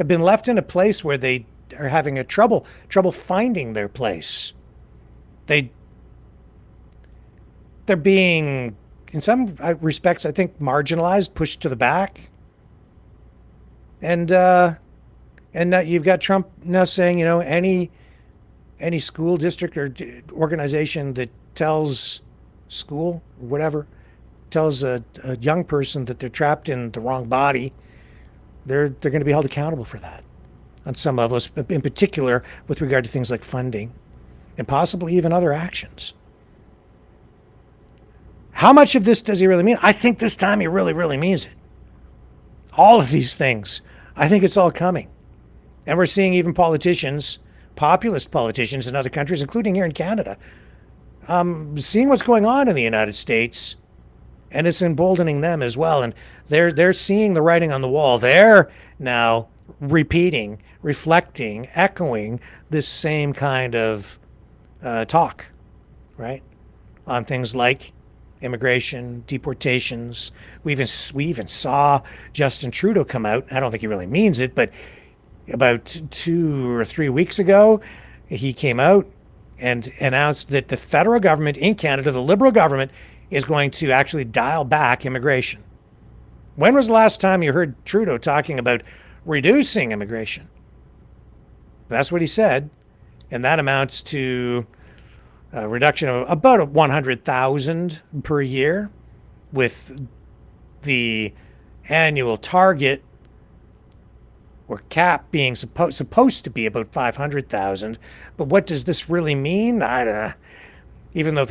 been left in a place where they are having a trouble finding their place. They're being, in some respects, I think, marginalized, pushed to the back. And now you've got Trump now saying, you know, any school district or organization that tells school or whatever, tells a young person that they're trapped in the wrong body, they're going to be held accountable for that on some level, in particular with regard to things like funding and possibly even other actions. How much of this does he really mean? I think this time he really, really means it. All of these things, I think it's all coming. And we're seeing even politicians, populist politicians in other countries, including here in Canada, seeing what's going on in the United States, and it's emboldening them as well. And they're seeing the writing on the wall. They're now repeating, reflecting, echoing this same kind of talk, right? On things like immigration, deportations. We even saw Justin Trudeau come out. I don't think he really means it, but about 2 or 3 weeks ago, he came out and announced that the federal government in Canada, the Liberal government, is going to actually dial back immigration. When was the last time you heard Trudeau talking about reducing immigration? That's what he said, and that amounts to a reduction of about 100,000 per year, with the annual target or cap being supposed to be about 500,000. But what does this really mean? I don't know. Even though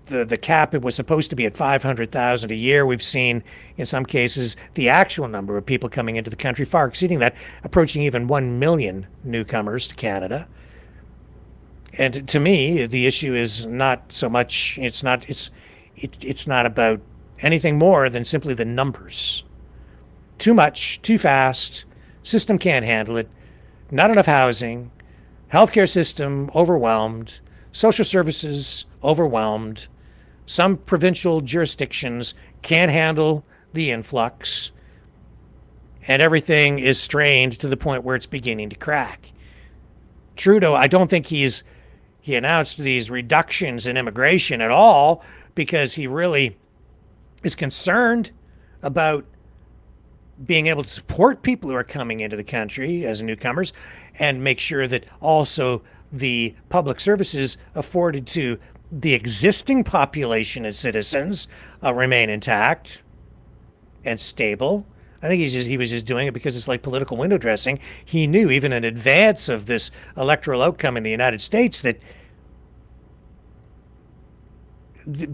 the cap, it was supposed to be at 500,000 a year, we've seen in some cases the actual number of people coming into the country far exceeding that, approaching even 1 million newcomers to Canada. And to me, the issue is not so much, it's not about anything more than simply the numbers. Too much, too fast, system can't handle it, not enough housing, healthcare system overwhelmed, social services overwhelmed, some provincial jurisdictions can't handle the influx, and everything is strained to the point where it's beginning to crack. Trudeau, I don't think he announced these reductions in immigration at all because he really is concerned about being able to support people who are coming into the country as newcomers and make sure that also the public services afforded to the existing population of citizens remain intact and stable. I think he was just doing it because it's like political window dressing. He knew even in advance of this electoral outcome in the United States that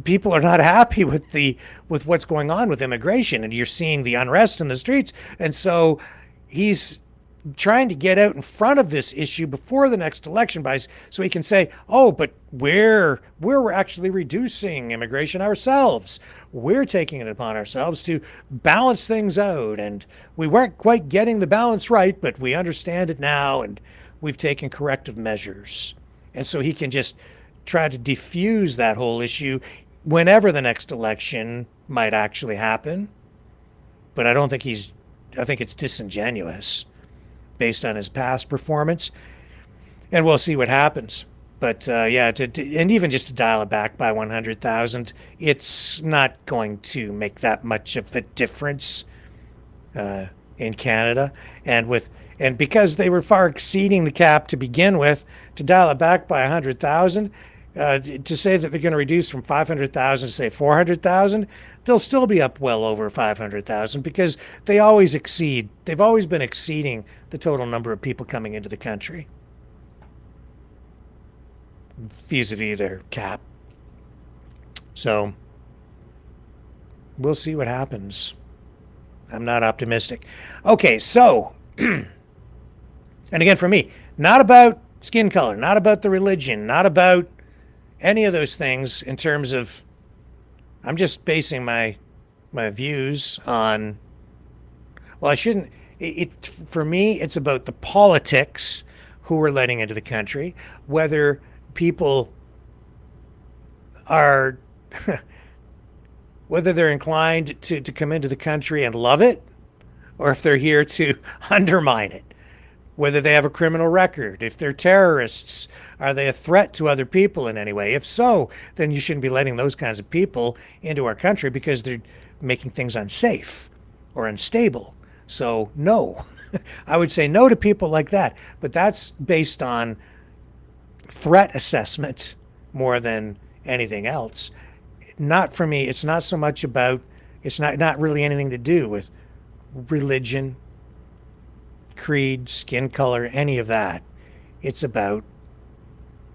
people are not happy with what's going on with immigration, and you're seeing the unrest in the streets. And so he's trying to get out in front of this issue before the next election so he can say, oh, but we're actually reducing immigration ourselves. We're taking it upon ourselves to balance things out, and we weren't quite getting the balance right, but we understand it now, and we've taken corrective measures. And so he can just try to diffuse that whole issue whenever the next election might actually happen. But I don't think I think it's disingenuous based on his past performance. And we'll see what happens. But yeah, and even just to dial it back by 100,000, it's not going to make that much of a difference in Canada. And because they were far exceeding the cap to begin with, to dial it back by 100,000, to say that they're going to reduce from 500,000 to say 400,000, they'll still be up well over 500,000 because they always exceed. They've always been exceeding the total number of people coming into the country vis-a-vis their cap. So we'll see what happens. I'm not optimistic. Okay, so, and again for me, not about skin color, not about the religion, not about any of those things in terms of, I'm just basing my views on, well, I shouldn't, for me, it's about the politics who we're letting into the country, whether people are, whether they're inclined to come into the country and love it, or if they're here to undermine it, whether they have a criminal record, if they're terrorists, are they a threat to other people in any way? If so, then you shouldn't be letting those kinds of people into our country because they're making things unsafe or unstable. So no, I would say no to people like that, but that's based on threat assessment more than anything else. Not for me, it's not so much about, it's not really anything to do with religion, creed, skin color, any of that. It's about,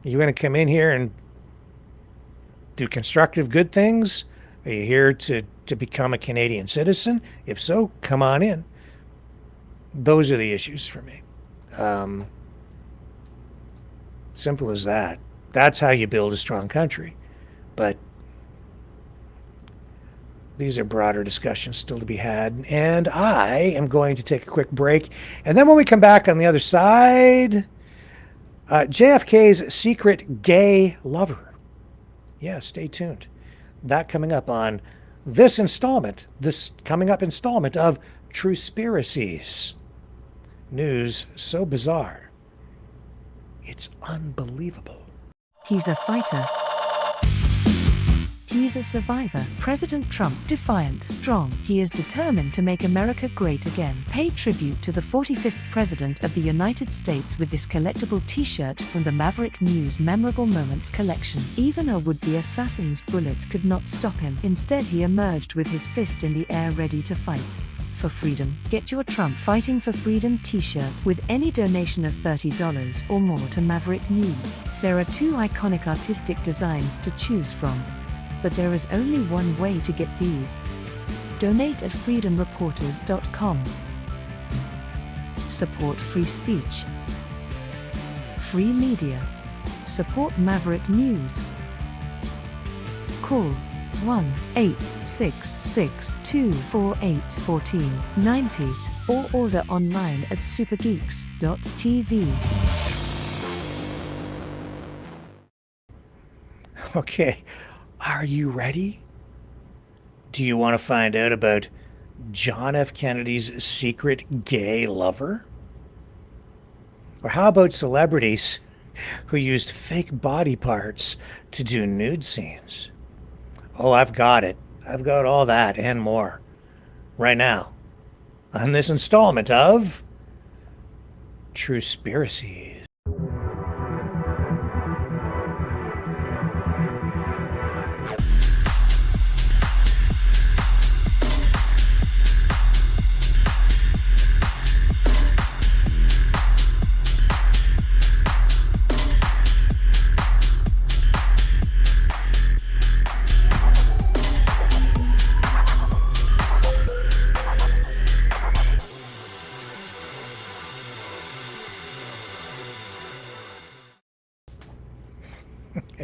you going to come in here and do constructive good things? Are you here to become a Canadian citizen? If so, come on in. Those are the issues for me. Simple as that. That's how you build a strong country. But these are broader discussions still to be had. And I am going to take a quick break. And then when we come back on the other side, JFK's secret gay lover. Yeah, stay tuned. That coming up on this coming up installment of Truspiracies. News so bizarre, it's unbelievable. He's a fighter. He's a survivor. President Trump, defiant, strong. He is determined to make America great again. Pay tribute to the 45th President of the United States with this collectible t-shirt from the Maverick News Memorable Moments collection. Even a would-be assassin's bullet could not stop him. Instead, he emerged with his fist in the air ready to fight. For freedom. Get your Trump Fighting for Freedom t-shirt with any donation of $30 or more to Maverick News. There are 2 iconic artistic designs to choose from. But there is only one way to get these. Donate at freedomreporters.com. Support free speech. Free media. Support Maverick News. Call 1-866-248-1490 or order online at supergeeks.tv. Okay, are you ready? Do you want to find out about John F. Kennedy's secret gay lover? Or how about celebrities who used fake body parts to do nude scenes? Oh, I've got it. I've got all that and more right now on this installment of Truspiracies.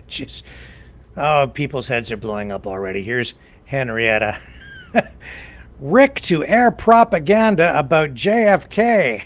Just, oh, people's heads are blowing up already. Here's Henrietta. Rick to air propaganda about JFK.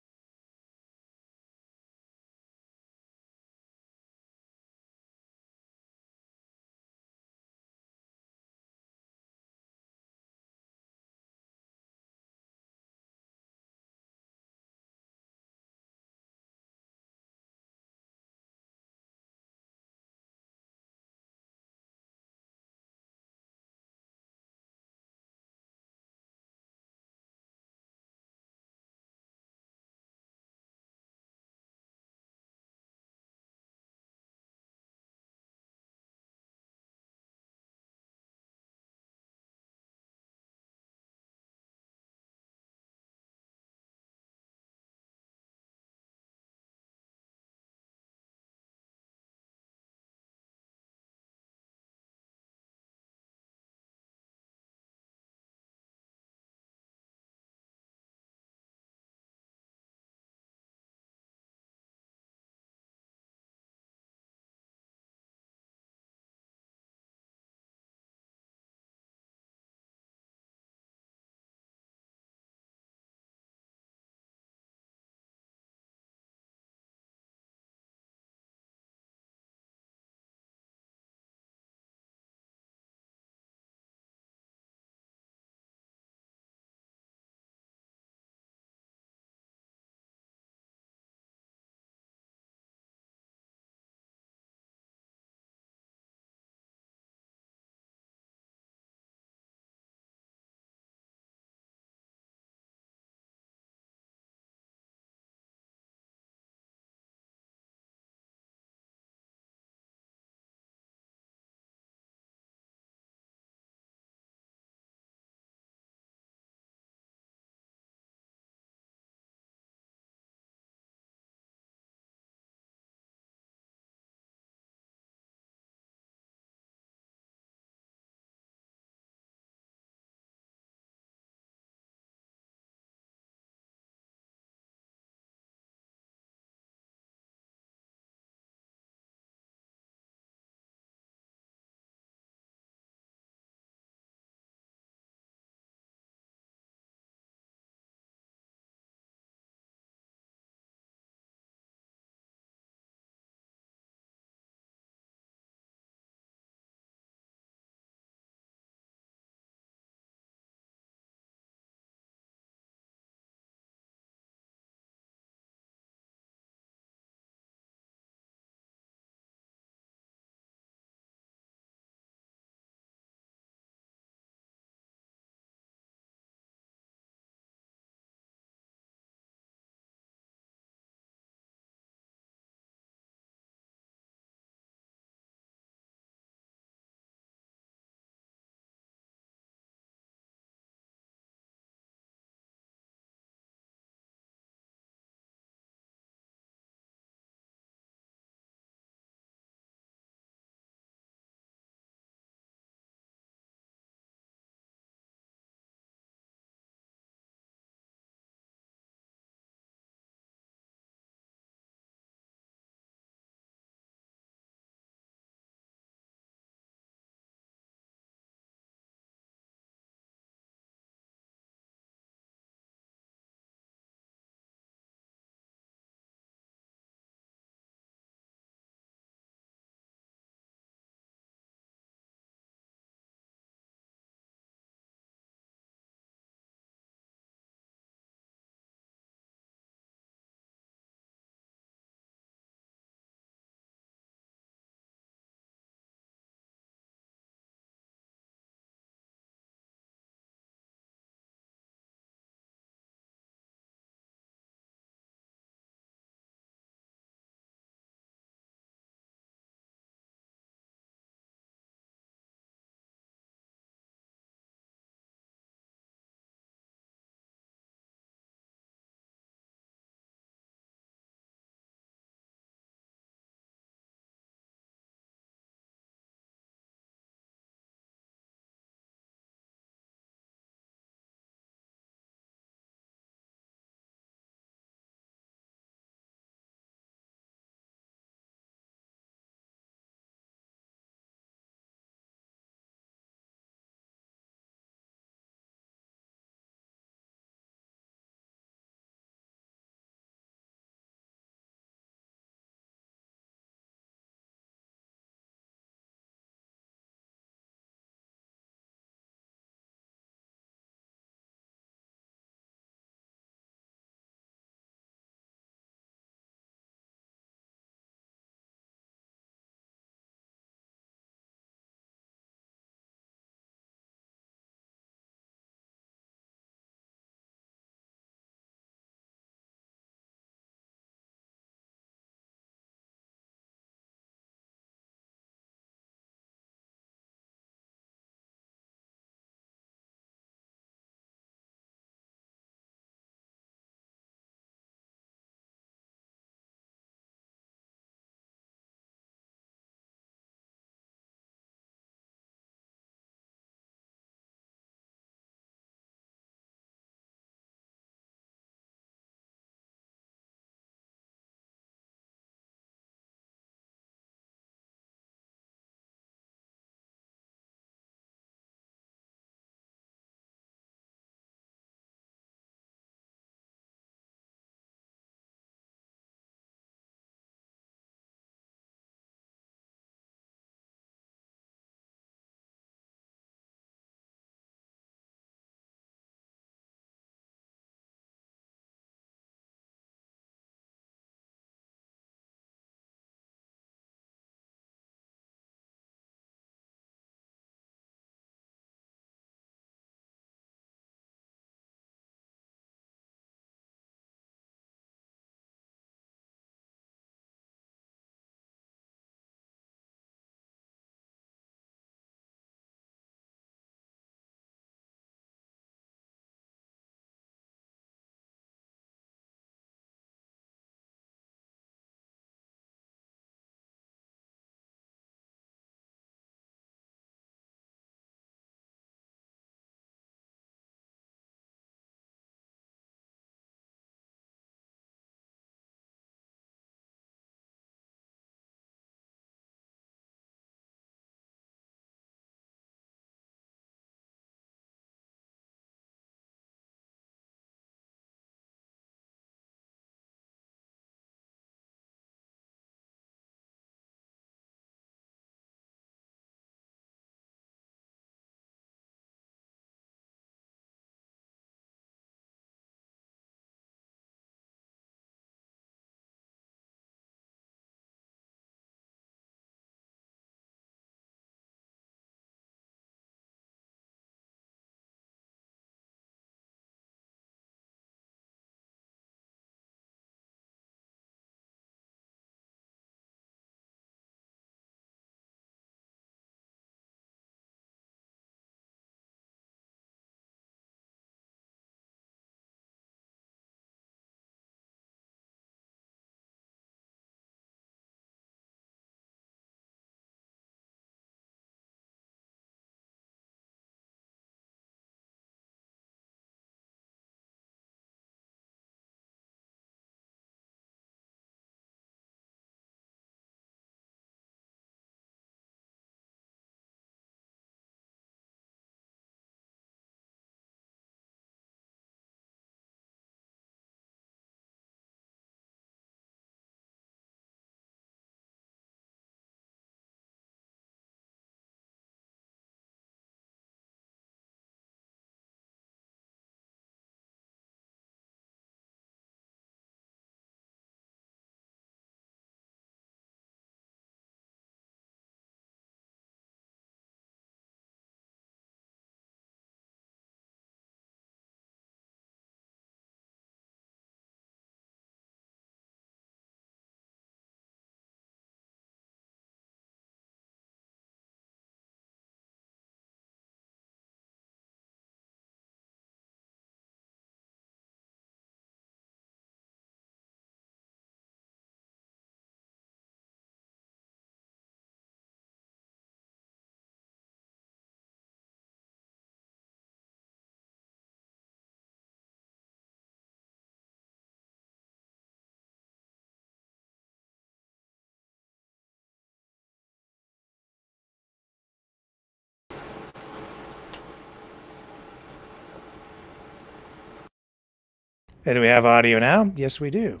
And do we have audio now? Yes, we do.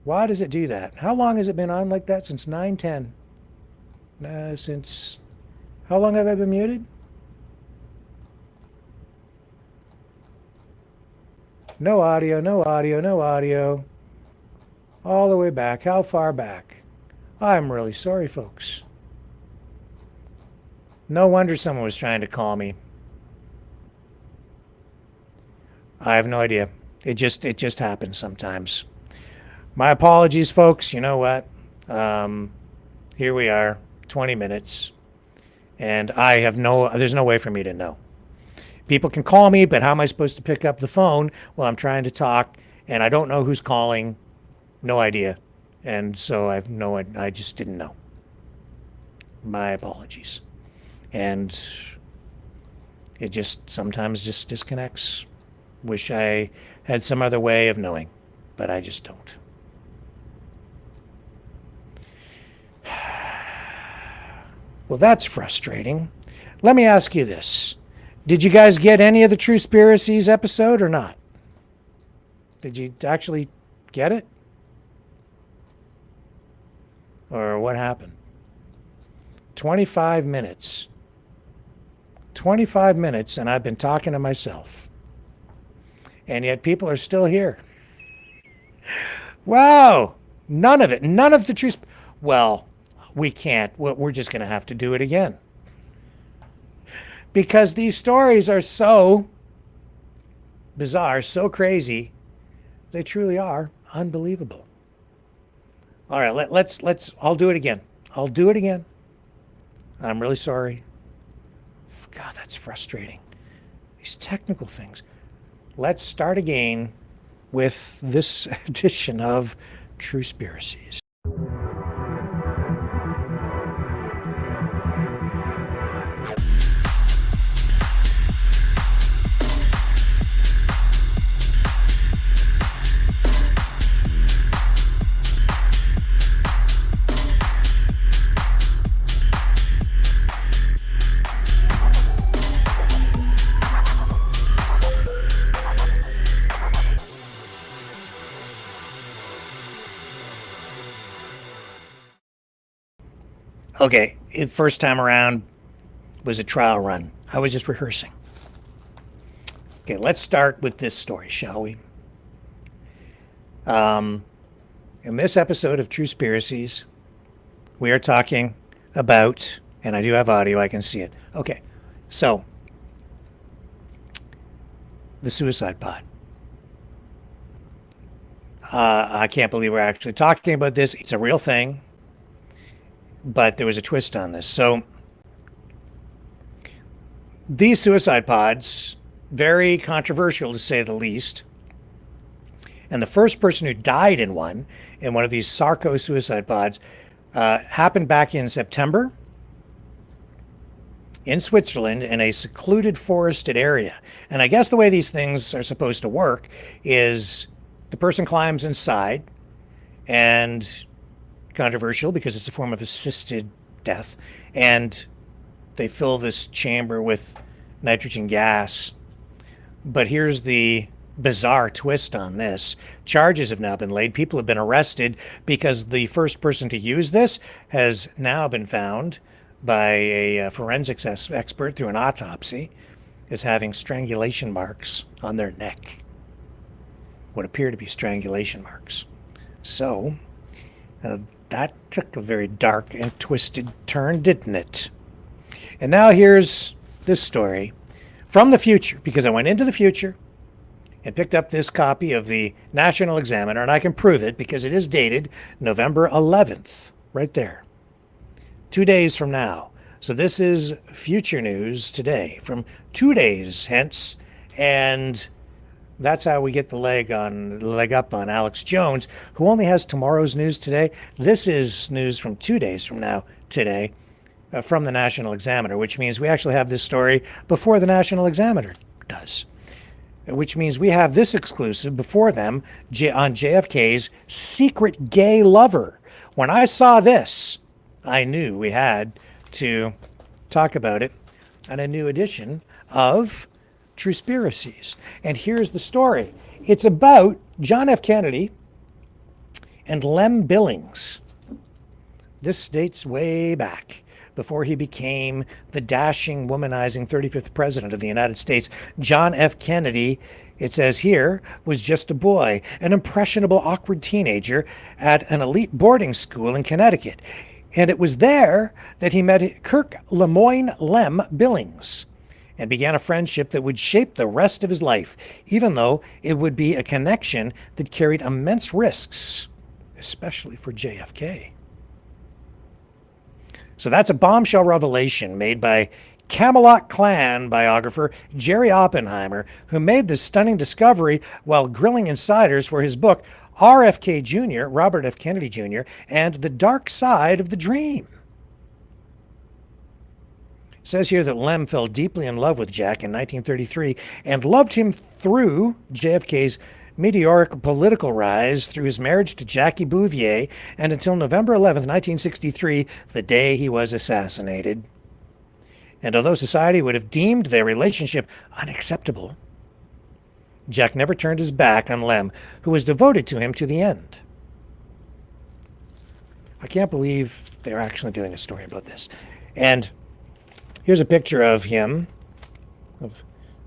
Why does it do that? How long has it been on like that? Since 9:10. Since... How long have I been muted? No audio, no audio, no audio. All the way back. How far back? I'm really sorry, folks. No wonder someone was trying to call me. I have no idea. It just happens sometimes. My apologies, folks. You know what? Here we are, 20 minutes. And there's no way for me to know. People can call me, but how am I supposed to pick up the phone while I'm trying to talk and I don't know who's calling? No idea. And so I just didn't know. My apologies. And it just sometimes just disconnects. Wish I had some other way of knowing, but I just don't. Well, that's frustrating. Let me ask you this. Did you guys get any of the Truspiracies episode or not? Did you actually get it? Or what happened? 25 minutes. 25 minutes, and I've been talking to myself. And yet people are still here. Wow! None of it. None of the truth. Well, we can't. We're just going to have to do it again. Because these stories are so bizarre, so crazy, they truly are unbelievable. All right, let's. I'll do it again. I'll do it again. I'm really sorry. God, that's frustrating. These technical things. Let's start again with this edition of Truspiracies. Okay, first time around was a trial run. I was just rehearsing. Okay, let's start with this story, shall we? In this episode of Truspiracies, we are talking about, and I do have audio, I can see it. Okay, so, the suicide pod. I can't believe we're actually talking about this. It's a real thing. But there was a twist on this. So these suicide pods, very controversial to say the least. And the first person who died in one of these Sarco suicide pods, happened back in September in Switzerland in a secluded forested area. And I guess the way these things are supposed to work is the person climbs inside, and controversial because it's a form of assisted death, and they fill this chamber with nitrogen gas. But here's the bizarre twist on this. Charges have now been laid. People have been arrested because the first person to use this has now been found by a forensics expert through an autopsy as having strangulation marks on their neck. What appear to be strangulation marks. So, that took a very dark and twisted turn, didn't it? And now here's this story from the future, because I went into the future and picked up this copy of the National Examiner, and I can prove it because it is dated November 11th, right there. 2 days from now. So this is future news today, from 2 days hence, and that's how we get the leg up on Alex Jones, who only has tomorrow's news today. This is news from 2 days from now today, from the National Examiner, which means we actually have this story before the National Examiner does. Which means we have this exclusive before them on JFK's secret gay lover. When I saw this, I knew we had to talk about it on a new edition of Truspiracies. And here's the story. It's about John F. Kennedy and Lem Billings. This dates way back, before he became the dashing, womanizing 35th President of the United States. John F. Kennedy, it says here, was just a boy, an impressionable, awkward teenager at an elite boarding school in Connecticut. And it was there that he met Kirk Lemoyne Lem Billings and began a friendship that would shape the rest of his life, even though it would be a connection that carried immense risks, especially for JFK. So that's a bombshell revelation made by Camelot Clan biographer Jerry Oppenheimer, who made this stunning discovery while grilling insiders for his book, RFK Jr., Robert F. Kennedy Jr., and the Dark Side of the Dream. It says here that Lem fell deeply in love with Jack in 1933 and loved him through JFK's meteoric political rise, through his marriage to Jackie Bouvier, and until November 11th, 1963, the day he was assassinated. And although society would have deemed their relationship unacceptable, Jack never turned his back on Lem, who was devoted to him to the end. I can't believe they're actually doing a story about this. And here's a picture of him, of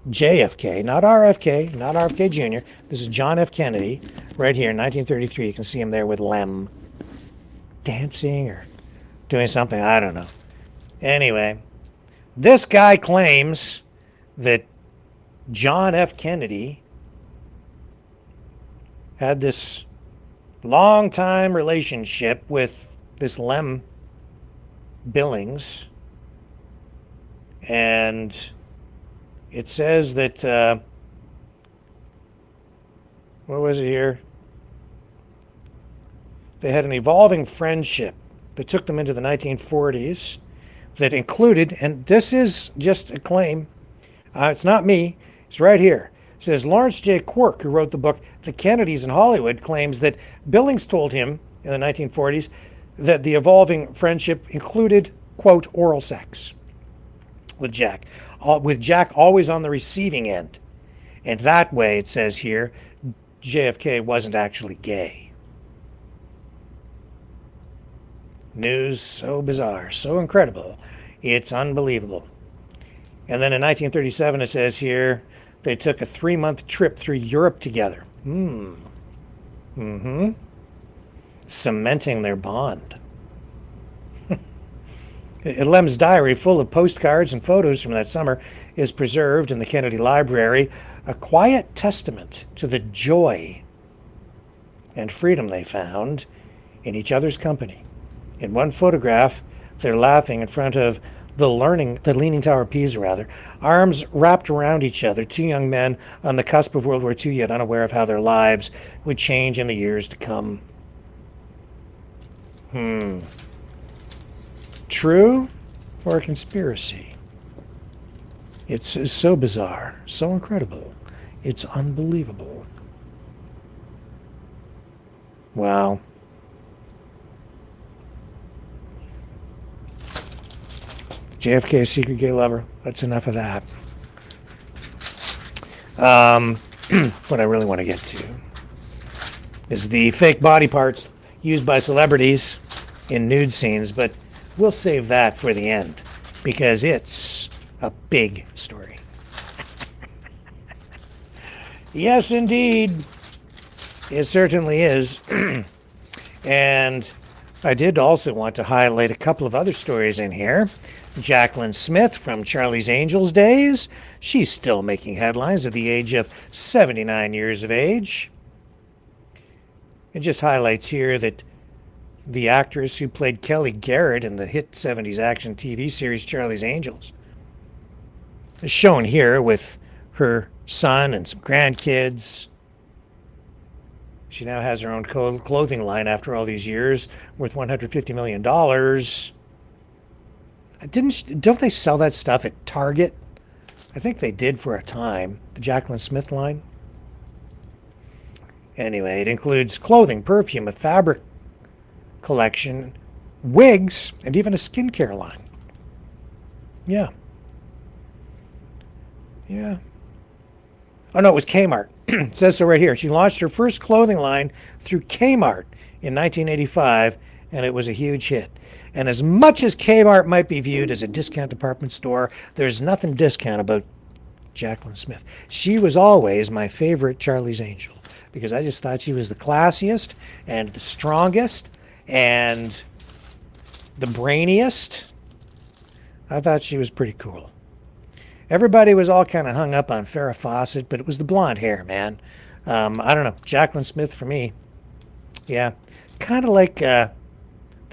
JFK, not RFK, not RFK Jr. This is John F. Kennedy, right here in 1933. You can see him there with Lem, dancing or doing something, I don't know. Anyway, this guy claims that John F. Kennedy had this long-time relationship with this Lem Billings, and it says that, what was it here? They had an evolving friendship that took them into the 1940s that included, and this is just a claim, it's not me, it's right here. It says Lawrence J. Quirk, who wrote the book The Kennedys in Hollywood, claims that Billings told him in the 1940s that the evolving friendship included, quote, oral sex with Jack always on the receiving end. And that way, it says here, JFK wasn't actually gay. News so bizarre, so incredible, it's unbelievable. And then in 1937, it says here, they took a 3-month trip through Europe together. Cementing their bond. Lem's diary, full of postcards and photos from that summer, is preserved in the Kennedy Library, a quiet testament to the joy and freedom they found in each other's company. In one photograph, they're laughing in front of the Leaning Tower of Pisa, arms wrapped around each other, two young men on the cusp of World War II, yet unaware of how their lives would change in the years to come. True or a conspiracy? It's so bizarre, so incredible. It's unbelievable. Wow. JFK, a secret gay lover. That's enough of that. What I really want to get to is the fake body parts used by celebrities in nude scenes, but we'll save that for the end because it's a big story. Yes, indeed. It certainly is. And I did also want to highlight a couple of other stories in here. Jacqueline Smith from Charlie's Angels days. She's still making headlines at the age of 79 years of age. It just highlights here that the actress who played Kelly Garrett in the hit 70s action TV series Charlie's Angels is shown here with her son and some grandkids. She now has her own clothing line after all these years, worth $150 million. Don't they sell that stuff at Target? I think they did for a time, the Jacqueline Smith line. Anyway, it includes clothing, perfume, a fabric collection, wigs, and even a skincare line. Yeah. Oh, no, it was Kmart. It says so right here. She launched her first clothing line through Kmart in 1985, and it was a huge hit. And as much as Kmart might be viewed as a discount department store, there's nothing discount about Jacqueline Smith. She was always my favorite Charlie's Angel because I just thought she was the classiest and the strongest and the brainiest. I thought she was pretty cool. Everybody was all kind of hung up on Farrah Fawcett, but it was the blonde hair, man. I don't know. Jacqueline Smith for me. Yeah. Kind of like the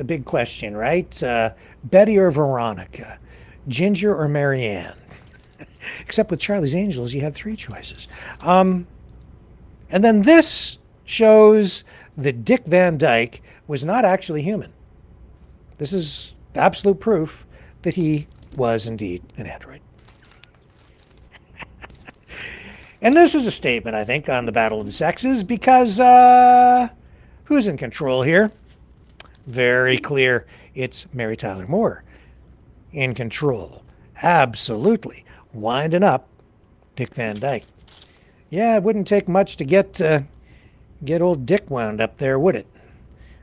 big question, right? Betty or Veronica? Ginger or Marianne? Except with Charlie's Angels, you had 3 choices. And then this shows that Dick Van Dyke was not actually human. This is absolute proof that he was indeed an android. And this is a statement, I think, on the battle of the sexes because who's in control here? Very clear. It's Mary Tyler Moore in control. Absolutely. Winding up Dick Van Dyke. Yeah, it wouldn't take much to get old Dick wound up there, would it?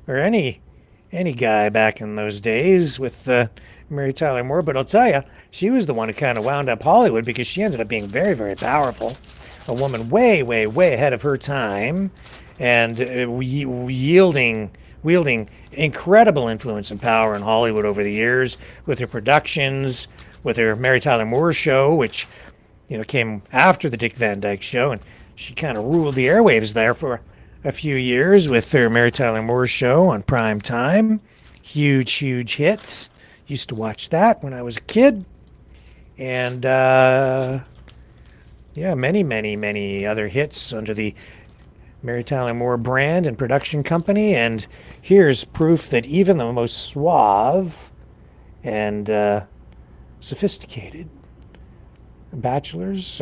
Or any guy back in those days with Mary Tyler Moore. But I'll tell you, she was the one who kind of wound up Hollywood because she ended up being very, very powerful. A woman way, way, way ahead of her time and wielding incredible influence and power in Hollywood over the years with her productions, with her Mary Tyler Moore show, which, came after the Dick Van Dyke show, and she kind of ruled the airwaves there for a few years with her Mary Tyler Moore show on prime time. Huge, huge hits. Used to watch that when I was a kid. And, many, many, many other hits under the Mary Tyler Moore brand and production company. And here's proof that even the most suave and sophisticated bachelors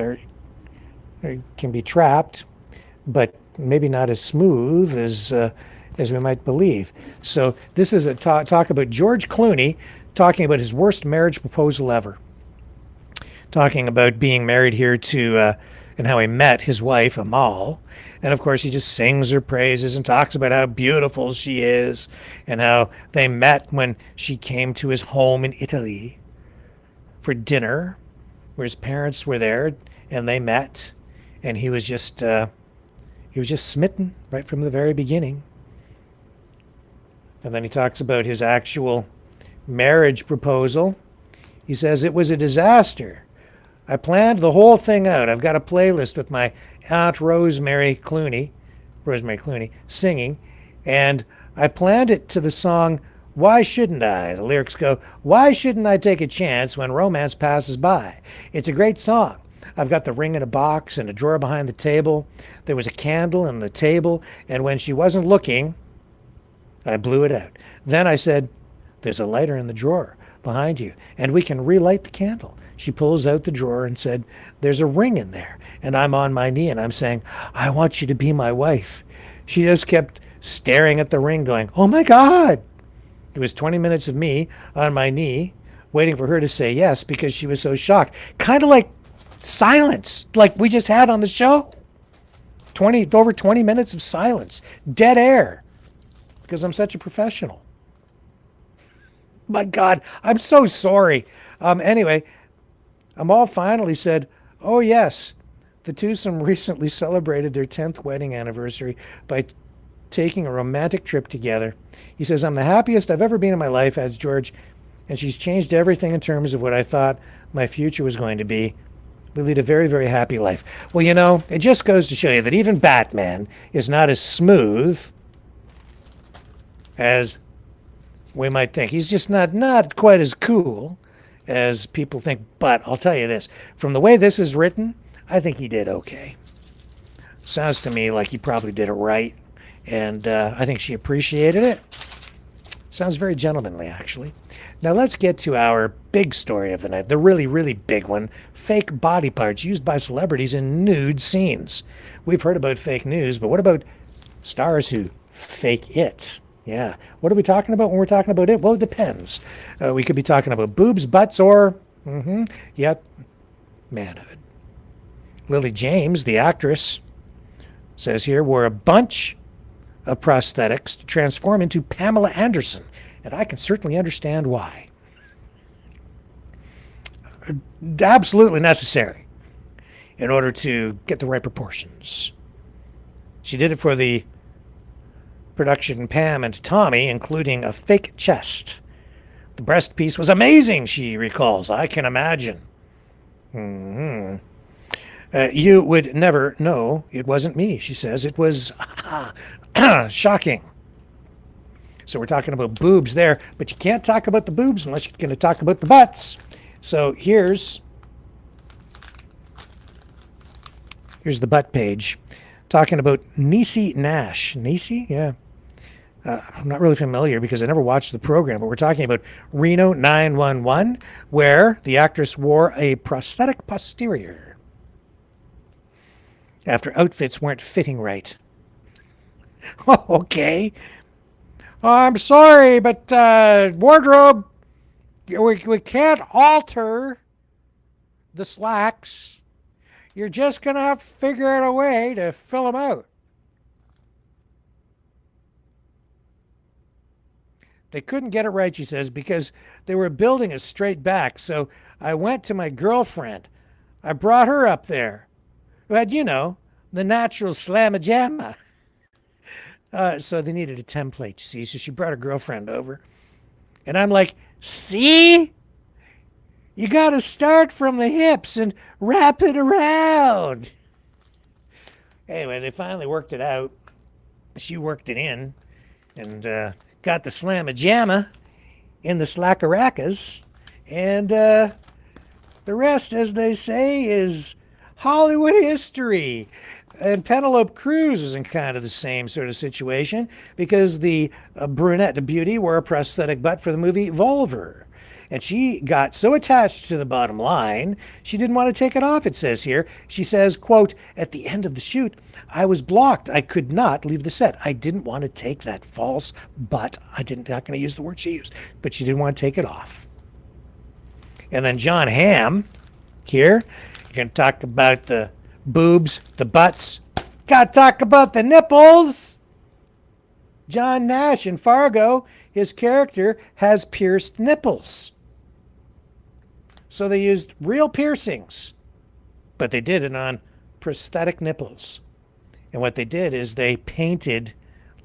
can be trapped, but maybe not as smooth as we might believe. So this is a talk about George Clooney talking about his worst marriage proposal ever. Talking about being married here to and how he met his wife, Amal. And of course, he just sings her praises and talks about how beautiful she is and how they met when she came to his home in Italy for dinner, where his parents were there and they met. And he was just smitten right from the very beginning. And then he talks about his actual marriage proposal. He says, "It was a disaster. I planned the whole thing out. I've got a playlist with my Aunt Rosemary Clooney singing, and I planned it to the song, Why Shouldn't I? The lyrics go, why shouldn't I take a chance when romance passes by? It's a great song. I've got the ring in a box and a drawer behind the table. There was a candle on the table, and when she wasn't looking, I blew it out. Then I said, there's a lighter in the drawer behind you, and we can relight the candle. She pulls out the drawer and said, there's a ring in there. And I'm on my knee and I'm saying, I want you to be my wife. She just kept staring at the ring going, oh my God. It was 20 minutes of me on my knee waiting for her to say yes because she was so shocked. Kind of like silence, like we just had on the show. Over 20 minutes of silence, dead air, because I'm such a professional. My God, I'm so sorry. Anyway, Amal finally said, oh yes, the twosome recently celebrated their 10th wedding anniversary by taking a romantic trip together. He says, I'm the happiest I've ever been in my life, adds George, and she's changed everything in terms of what I thought my future was going to be. We lead a very, very happy life. Well, it just goes to show you that even Batman is not as smooth as we might think. He's just not quite as cool as people think. But I'll tell you this, from the way this is written, I think he did okay. Sounds to me like he probably did it right. And I think she appreciated it. Sounds very gentlemanly, actually. Now let's get to our big story of the night, the really, really big one, fake body parts used by celebrities in nude scenes. We've heard about fake news, but what about stars who fake it? Yeah. What are we talking about when we're talking about it? Well, it depends. We could be talking about boobs, butts, or, manhood. Lily James, the actress, says here, wore a bunch of prosthetics to transform into Pamela Anderson, and I can certainly understand why. Absolutely necessary in order to get the right proportions. She did it for the production Pam and Tommy, including a fake chest. The breast piece was amazing, she recalls. I can imagine. You would never know it wasn't me, she says. It was shocking. So we're talking about boobs there, but you can't talk about the boobs unless you're going to talk about the butts. So here's the butt page, talking about Niecy Nash. Niecy? Yeah. I'm not really familiar because I never watched the program, but we're talking about Reno 911, where the actress wore a prosthetic posterior after outfits weren't fitting right. Okay. I'm sorry, but wardrobe, we can't alter the slacks. You're just going to have to figure out a way to fill them out. They couldn't get it right, she says, because they were building it straight back. So I went to my girlfriend. I brought her up there, who had, the natural slamma-jamma. So they needed a template, you see. So she brought her girlfriend over. And I'm like, see? You got to start from the hips and wrap it around. Anyway, they finally worked it out. She worked it in and got the slamma-jamma in the slackaracas. And the rest, as they say, is Hollywood history. And Penelope Cruz is in kind of the same sort of situation because the brunette beauty wore a prosthetic butt for the movie Volver. And she got so attached to the bottom line, she didn't want to take it off, it says here. She says, quote, at the end of the shoot, I was blocked. I could not leave the set. I didn't want to take that false butt. Not going to use the word she used, but she didn't want to take it off. And then John Hamm here, you're going to talk about the boobs, the butts. Got to talk about the nipples. John Nash in Fargo, his character has pierced nipples. So they used real piercings, but they did it on prosthetic nipples. And what they did is they painted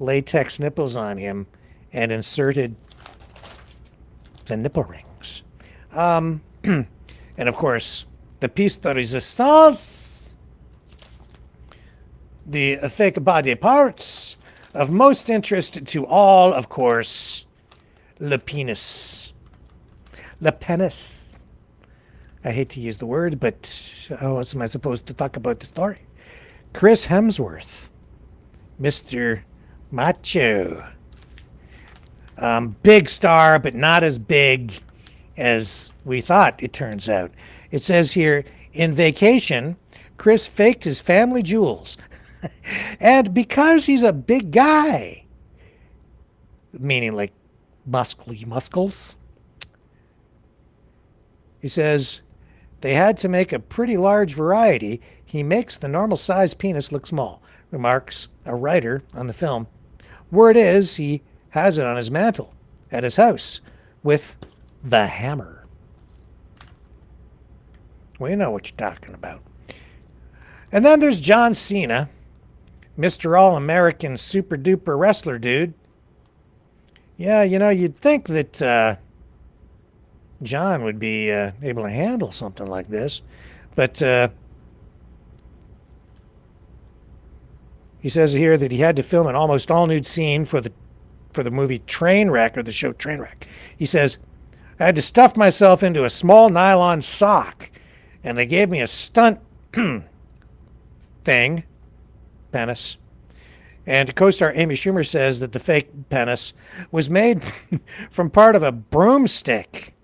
latex nipples on him and inserted the nipple rings. And of course, the piece de resistance, the fake body parts of most interest to all, of course, le penis. Le penis. I hate to use the word, but how else am I supposed to talk about the story? Chris Hemsworth, Mr. Macho. Big star, but not as big as we thought, it turns out. It says here, in Vacation, Chris faked his family jewels. And because he's a big guy, meaning like muscly muscles, he says they had to make a pretty large variety. He makes the normal size penis look small, remarks a writer on the film. Word is he has it on his mantle at his house with the hammer. We know what you're talking about. And then there's John Cena, Mr. All-American super-duper wrestler dude. Yeah, you'd think that John would be able to handle something like this. But he says here that he had to film an almost all-nude scene for the movie Trainwreck, or the show Trainwreck. He says, I had to stuff myself into a small nylon sock, and they gave me a stunt thing, penis. And co-star Amy Schumer says that the fake penis was made from part of a broomstick.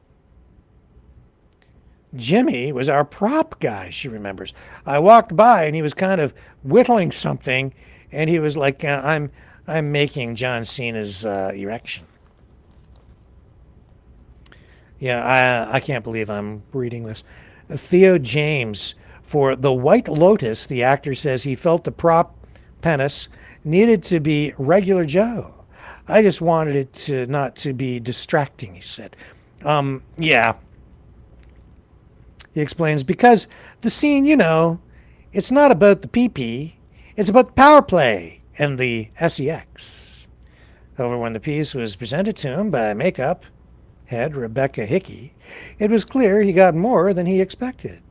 Jimmy was our prop guy, she remembers. I walked by and he was kind of whittling something, and he was like, I'm making John Cena's erection. Yeah, I can't believe I'm reading this. Theo James, For The White Lotus, the actor says he felt the prop penis needed to be regular Joe. I just wanted it to not to be distracting, he said. Yeah. He explains, because the scene, you know, it's not about the pee-pee, it's about the power play and the sex. However, when the piece was presented to him by makeup head Rebecca Hickey, it was clear he got more than he expected.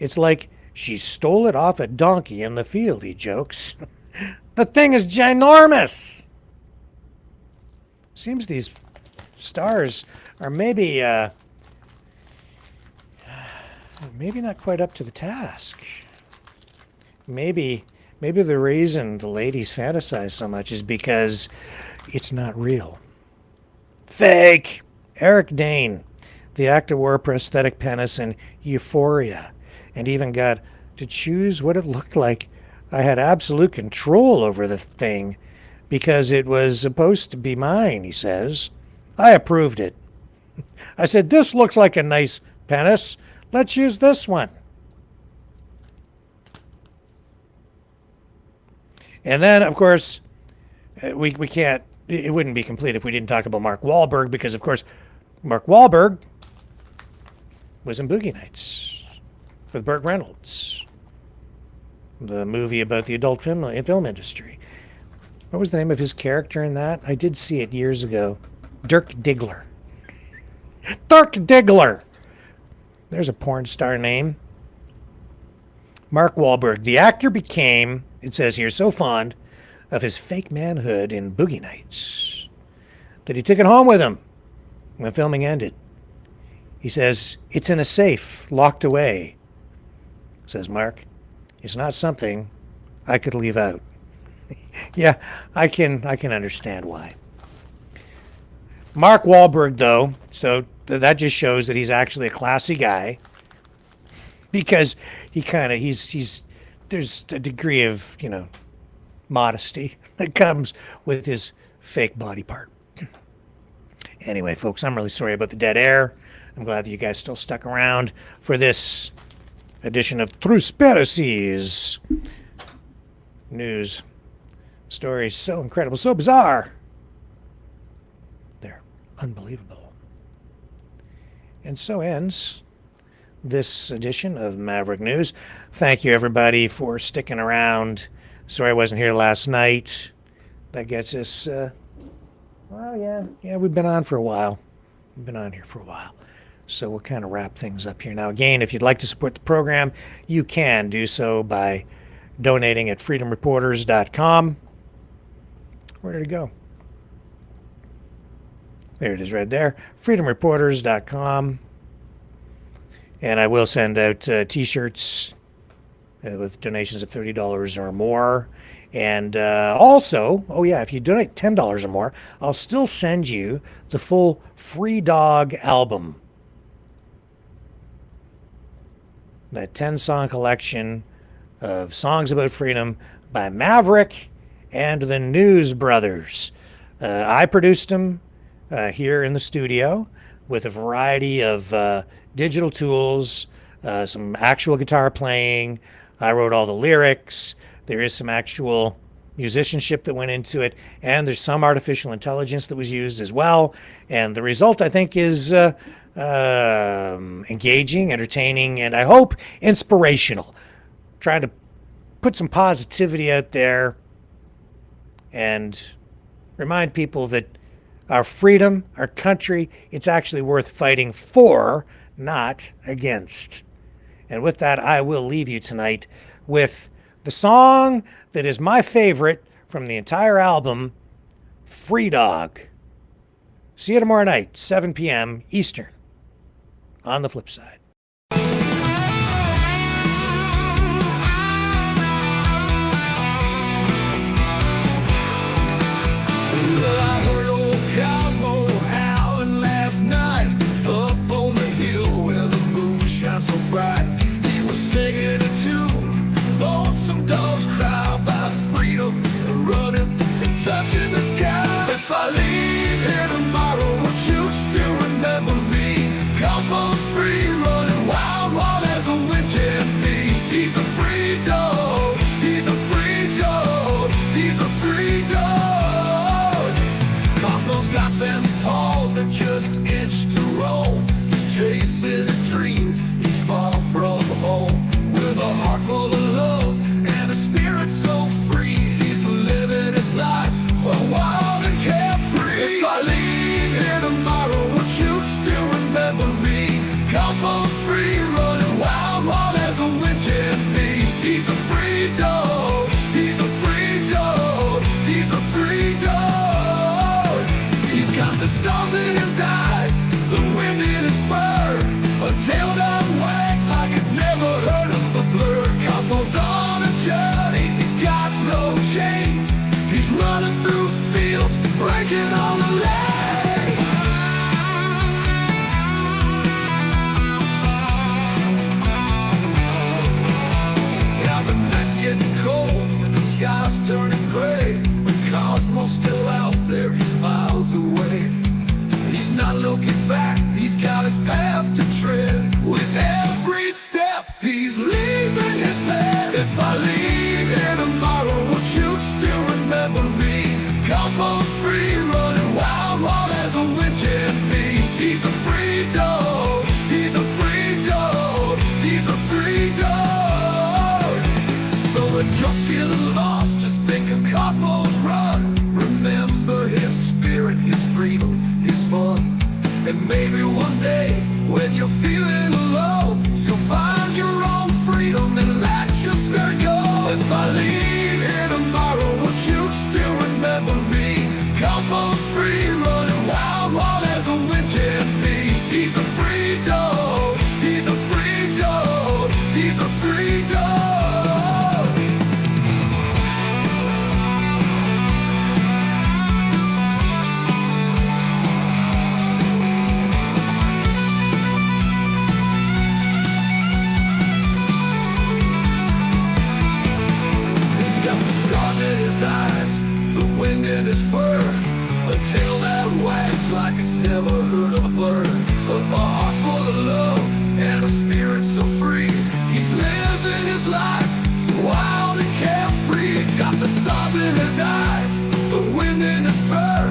It's like she stole it off a donkey in the field, he jokes. The thing is ginormous. Seems these stars are maybe not quite up to the task. Maybe the reason the ladies fantasize so much is because it's not real. Fake! Eric Dane, the actor, wore a prosthetic penis in Euphoria and even got to choose what it looked like. I had absolute control over the thing because it was supposed to be mine, he says. I approved it. I said, this looks like a nice penis. Let's use this one. And then, of course, we can't, it wouldn't be complete if we didn't talk about Mark Wahlberg, because, of course, Mark Wahlberg was in Boogie Nights with Burt Reynolds, the movie about the adult film industry. What was the name of his character in that? I did see it years ago. Dirk Diggler. Dirk Diggler! There's a porn star name. Mark Wahlberg. The actor became, it says here, so fond of his fake manhood in Boogie Nights that he took it home with him when filming ended. He says, it's in a safe, locked away. Says Mark, it's not something I could leave out. Yeah, I can understand why. Mark Wahlberg, though, so that just shows that he's actually a classy guy, because he's there's a degree of, you know, modesty that comes with his fake body part. Anyway, folks, I'm really sorry about the dead air. I'm glad that you guys still stuck around for this edition of Truspiracies. News stories so incredible, so bizarre. They're unbelievable. And so ends this edition of Maverick News. Thank you, everybody, for sticking around. Sorry I wasn't here last night. That gets us, well, yeah, we've been on for a while. We've been on here for a while. So we'll kind of wrap things up here. Now, again, if you'd like to support the program, you can do so by donating at freedomreporters.com. Where did it go? There it is right there. freedomreporters.com. And I will send out T-shirts with donations of $30 or more. And also, oh yeah, if you donate $10 or more, I'll still send you the full Free Dog album. That 10-song collection of songs about freedom by Maverick and the News Brothers. I produced them here in the studio with a variety of digital tools, some actual guitar playing. I wrote all the lyrics. There is some actual musicianship that went into it, and there's some artificial intelligence that was used as well. And the result, I think, is engaging, entertaining, and I hope inspirational. Trying to put some positivity out there and remind people that our freedom, our country, it's actually worth fighting for, not against. And with that, I will leave you tonight with the song that is my favorite from the entire album, Free Dog. See you tomorrow night, 7 p.m. Eastern, on the flip side. Touching the sky. If I leave here tomorrow, would you still remember me? Cosmos free, running. dog. He's a free dog. He's a free dog. He's got the stars in his eyes, the wind in his fur, a tail that wags like it's never heard of a bird. Cosmos on a journey, he's got no chains. He's running through fields, breaking all the lanes. Now the night's getting cold and the sky's turning gray. The Cosmos still out there, he's miles away. He's not looking back, he's got his path to tread. With every step, he's leaving his bed. If I leave here tomorrow, would you still remember me? Cosmos free, running wild, wild as a wind can be. He's a free dog, he's a free dog, he's a free dog. So if you're feeling lost, just think of Cosmos Run. Remember his spirit, his freedom, his fun. And maybe one day, when you're feeling alone, you'll find your own freedom and let your spirit go. If I leave here tomorrow, would you still remember me? Cosmos free, running wild, wild as a wind can be. He's a free dog, he's a free dog, he's a free dog. His eyes, the wind in his fur, a tail that wags like it's never heard of a bird. A heart full of love and a spirit so free. He's living his life wild and carefree. He's got the stars in his eyes, the wind in his fur,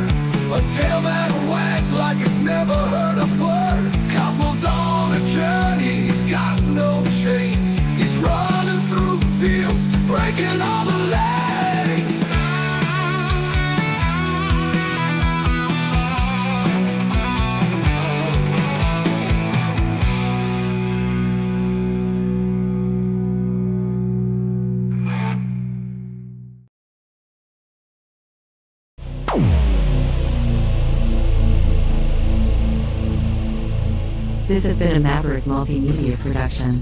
a tail that wags like it's never heard a word. Cosmos on a journey, he's got no chains. He's running through fields, breaking all the lanes. This has been a Maverick Multimedia production.